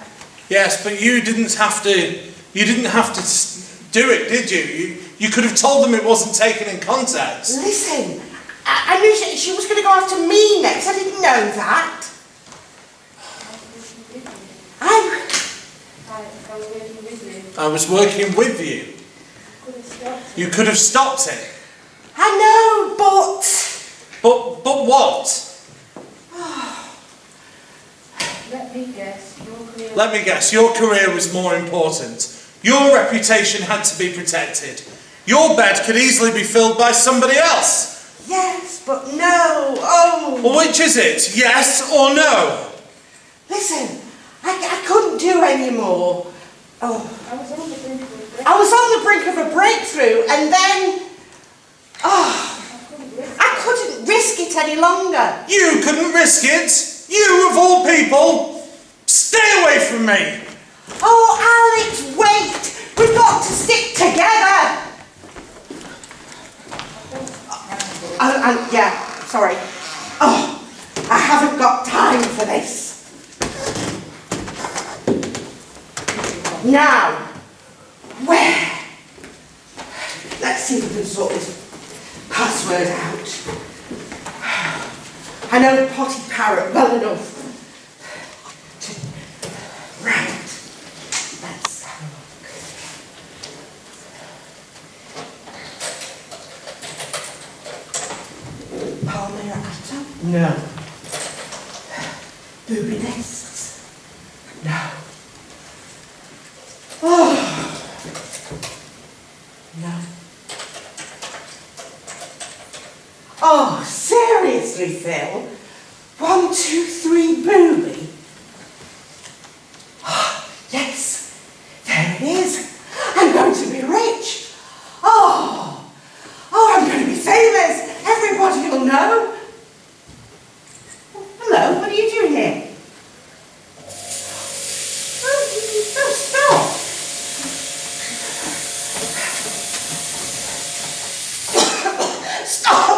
Yes, but you didn't have to do it, did you? You could have told them it wasn't taken in context. Listen, I knew she was going to go after me next. I didn't know that. I was working with you. You could have stopped it. I know, but... But what? Let me guess, your career was more important. Your reputation had to be protected. Your bed could easily be filled by somebody else. Yes, but no. Oh. Well, which is it? Yes or no? Listen, I couldn't do any more. Oh. I was on the brink of a breakthrough, and then... I couldn't risk it any longer. You couldn't risk it? You, of all people? Stay away from me! Oh, Alex, wait! We've got to stick together! Yeah, sorry. Oh, I haven't got time for this. Now, where? Let's see if we can sort this password out. I know Potty Parrot well enough. Right. Let's have a look. Palmyra atom? No. Booby nests? No. Oh. No. Oh, seriously, Phil? 1, 2, 3, booby? Yes, there it is. I'm going to be rich. Oh, I'm going to be famous. Everybody will know. Hello, what are you doing here? Oh, stop. Stop.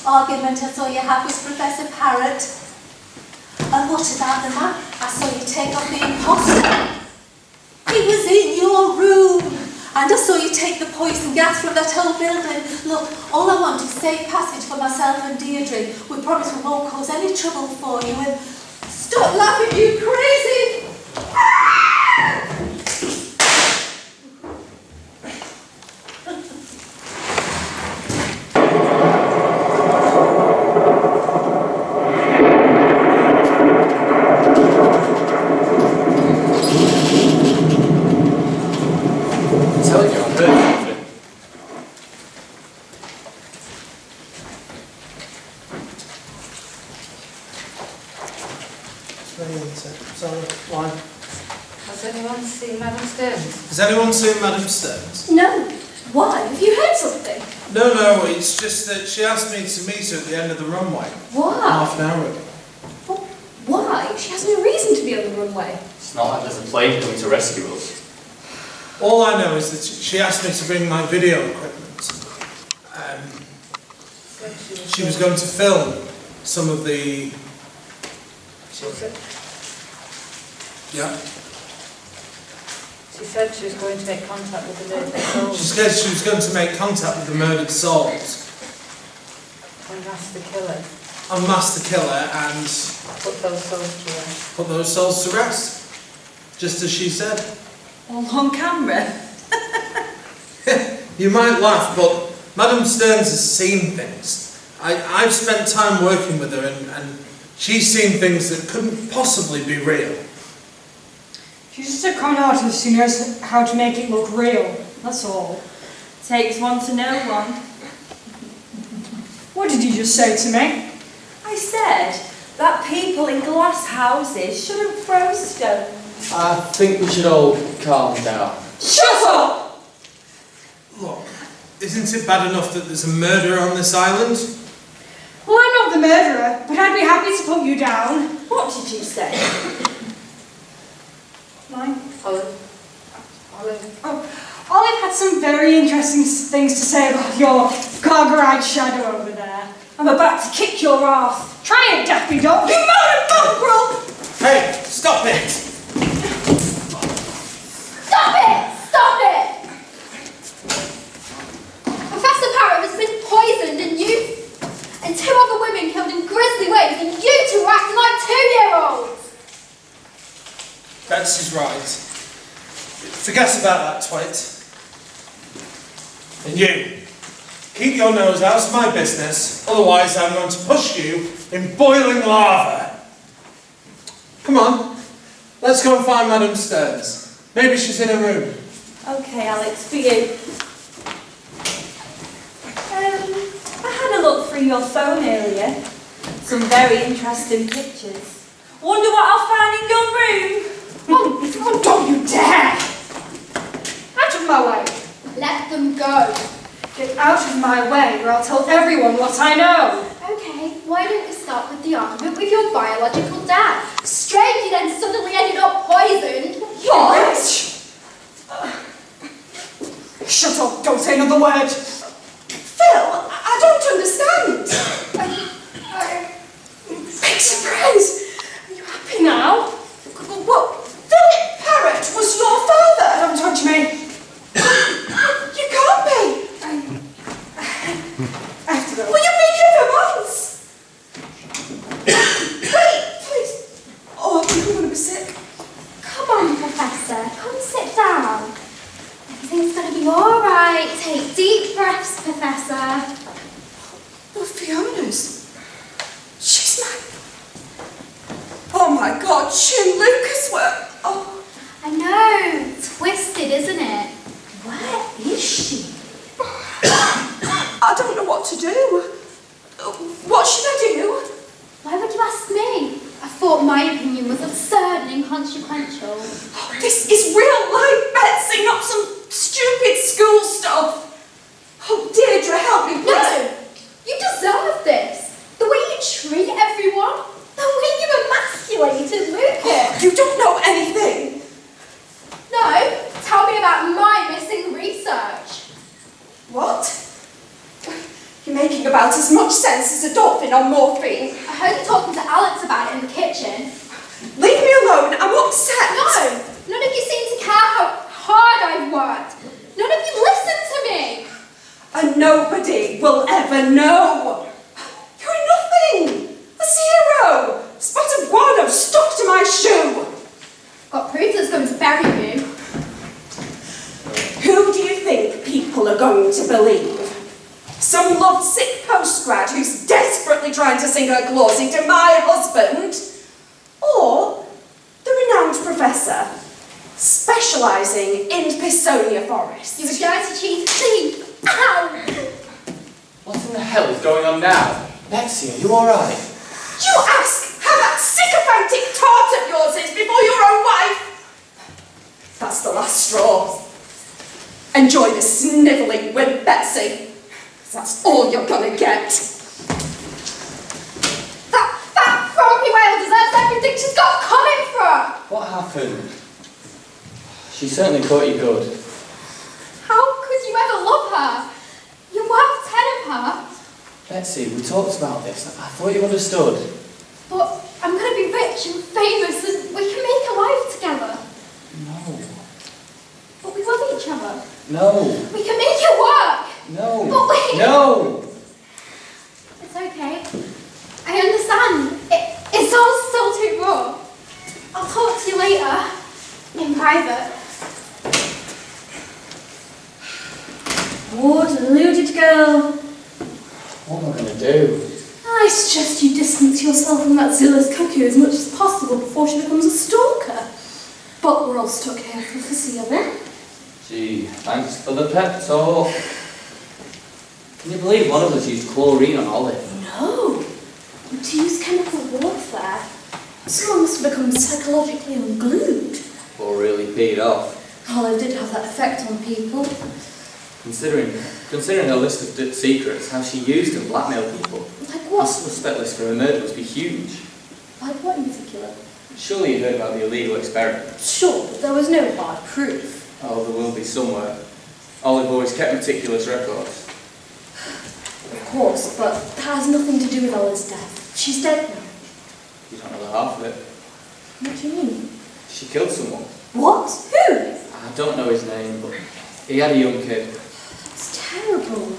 Argument I saw you have with Professor Parrot. And what about the man I saw you take off the imposter? He was in your room. And I saw you take the poison gas from that whole building. Look, all I want is safe passage for myself and Deirdre. We promise we won't cause any trouble for you. And stop laughing, you crazy! Has anyone seen Madam Stones? No. Why? Have you heard something? No, it's just that she asked me to meet her at the end of the runway. Why? Half an hour ago. Well, why? She has no reason to be on the runway. It's not like there's a plane coming to rescue us. All I know is that she asked me to bring my video equipment. She was going to film some of the... Yeah? She said she was going to make contact with the murdered souls. She said she was going to make contact with the murdered souls. Master Killer. I'm Master Killer and Put those souls to rest. put those souls to rest. Just as she said. All on camera. You might laugh, but Madam Stearns has seen things. I've spent time working with her and she's seen things that couldn't possibly be real. She's just a con artist who knows how to make it look real. That's all. Takes one to know one. What did you just say to me? I said that people in glass houses shouldn't throw stones. I think we should all calm down. Shut up! Look, isn't it bad enough that there's a murderer on this island? Well, I'm not the murderer, but I'd be happy to put you down. What did you say? Mine? Olive. Oh, Olive had some very interesting things to say about your gargle-eyed shadow over there. I'm about to kick your ass. Try it, Daffy Dog. You moaning mongrel! Hey, stop it! Stop it! Stop it! Professor Parrot has been poisoned and two other women killed in grisly ways, and you two are acting like 2-year-olds! Betsy's right. Forget about that twit. And you, keep your nose out of my business, otherwise I'm going to push you in boiling lava. Come on, let's go and find Madam Stearns. Maybe she's in her room. Okay, Alex, for you. I had a look through your phone earlier. Some very interesting pictures. Wonder what I'll find in your room. Oh, don't you dare! Out of my way. Let them go. Get out of my way or I'll tell everyone what I know. Okay, why don't we start with the argument with your biological dad? Strange you then suddenly ended up poisoned. What? Shut up, don't say another word. Phil, I don't understand. Big surprise. Are you happy now? What? Philip Parrot was your father? Don't touch me. You can't be. I have to go. Well, you've been here for months. Wait, please. Oh, I think I'm going to be sick. Come on, Professor, come sit down. Everything's going to be alright. Take deep breaths, Professor. Oh, Fiona's. She's mine. Oh my God, she and Lucas were. Oh. I know, twisted, isn't it? Where is she? I don't know what to do. What should I do? Why would you ask me? I thought my opinion was absurd and inconsequential. Oh, this is real life, Betsy, not some stupid school stuff. Oh, Deirdre, help me, please. No! You deserve this. The way you treat everyone. The way you emasculated Lucas. You don't know anything. No, tell me about my missing research. What? You're making about as much sense as a dolphin on morphine. I heard you talking to Alex about it in the kitchen. Leave me alone, I'm upset. No, none of you seem to care how hard I've worked. None of you listen to me. And nobody will ever know. You're nothing. A zero. Spot of guano stuck to my shoe. Got proof that's going to bury you. Who do you think people are going to believe? Some lovesick postgrad who's desperately trying to sink her claws into my husband? Or the renowned professor, specialising in Pisonia Forest? You a dirty cheese thief. Ow! What in the hell is going on now? Betsy, are you alright? You ask how that sycophantic tart of yours is before your own wife? That's the last straw. Enjoy the snivelling with Betsy. That's all you're gonna get. That frumpy whale deserves everything she's got coming for her. What happened? She certainly caught you good. How could you ever love her? You're worth 10 of her. Betsy, we talked about this. I thought you understood. But I'm going to be rich and famous and we can make a life together. No. But we love each other. No. We can make it work. No. But wait. No. It's okay. village girl. What am I going to do? I suggest you distance yourself from that Zilla's cuckoo as much as possible before she becomes a stalker. But we're all stuck here for the foreseeable. Gee, thanks for the pep talk. Can you believe one of us used chlorine on Olive? No. To use chemical warfare. Someone must have become psychologically unglued. Or really peed off? Olive did have that effect on people. Considering her list of secrets, how she used and blackmailed people. Like The what? suspect list for her murder must be huge. Like what in particular? Surely you heard about the illegal experiment. Sure, but there was no hard proof. Oh, there will be somewhere. Olive always kept meticulous records. Of course, but that has nothing to do with Olive's death. She's dead now. You don't know the half of it. What do you mean? She killed someone. What? Who? I don't know his name, but he had a young kid. That's terrible.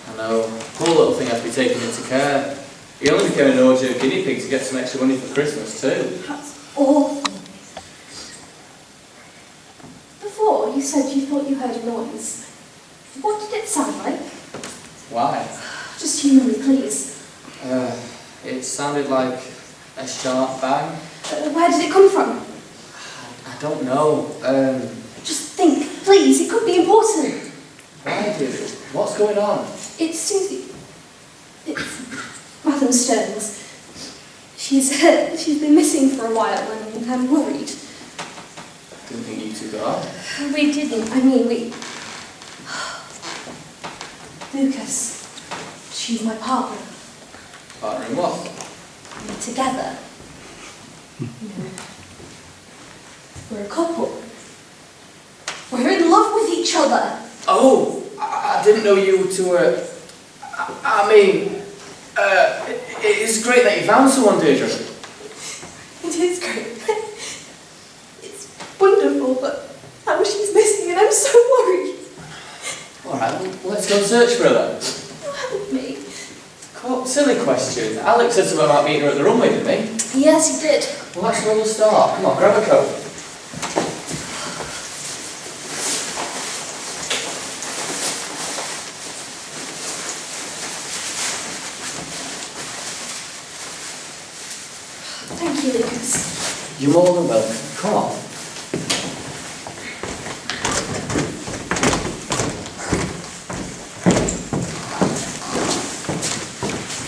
I know. Poor little thing had to be taken into care. He only became an orgy guinea pig to get some extra money for Christmas too. That's awful. Before, you said you thought you heard a noise. What did it sound like? Why? Just humour me, please. It sounded like a sharp bang. Where did it come from? I don't know. Just think, please, it could be important. Why did it? What's going on? It's Susie. It's Madam Stearns. She's been missing for a while and I'm worried. Didn't think you two got on. We didn't. I mean, we... Lucas. She's my partner. Partner in what? We're together. You know, we're a couple. We're in love with each other. Oh, I didn't know you two were... I mean, it's great that you found someone, Deirdre. It is great. It's wonderful, but now she's missing and I'm so worried. Alright, well, let's go search for her then. Help me. Silly question. Alex said something about meeting her at the runway, didn't he? Yes, he did. Well, that's where we'll start. Come on, grab a coat. Thank you, Lucas. You're more than welcome. Come on.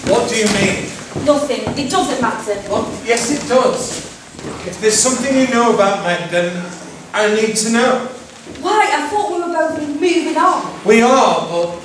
What do you mean? Nothing. It doesn't matter. Well, yes it does. If there's something you know about Meg, then I need to know. Why? I thought we were both moving on. We are, but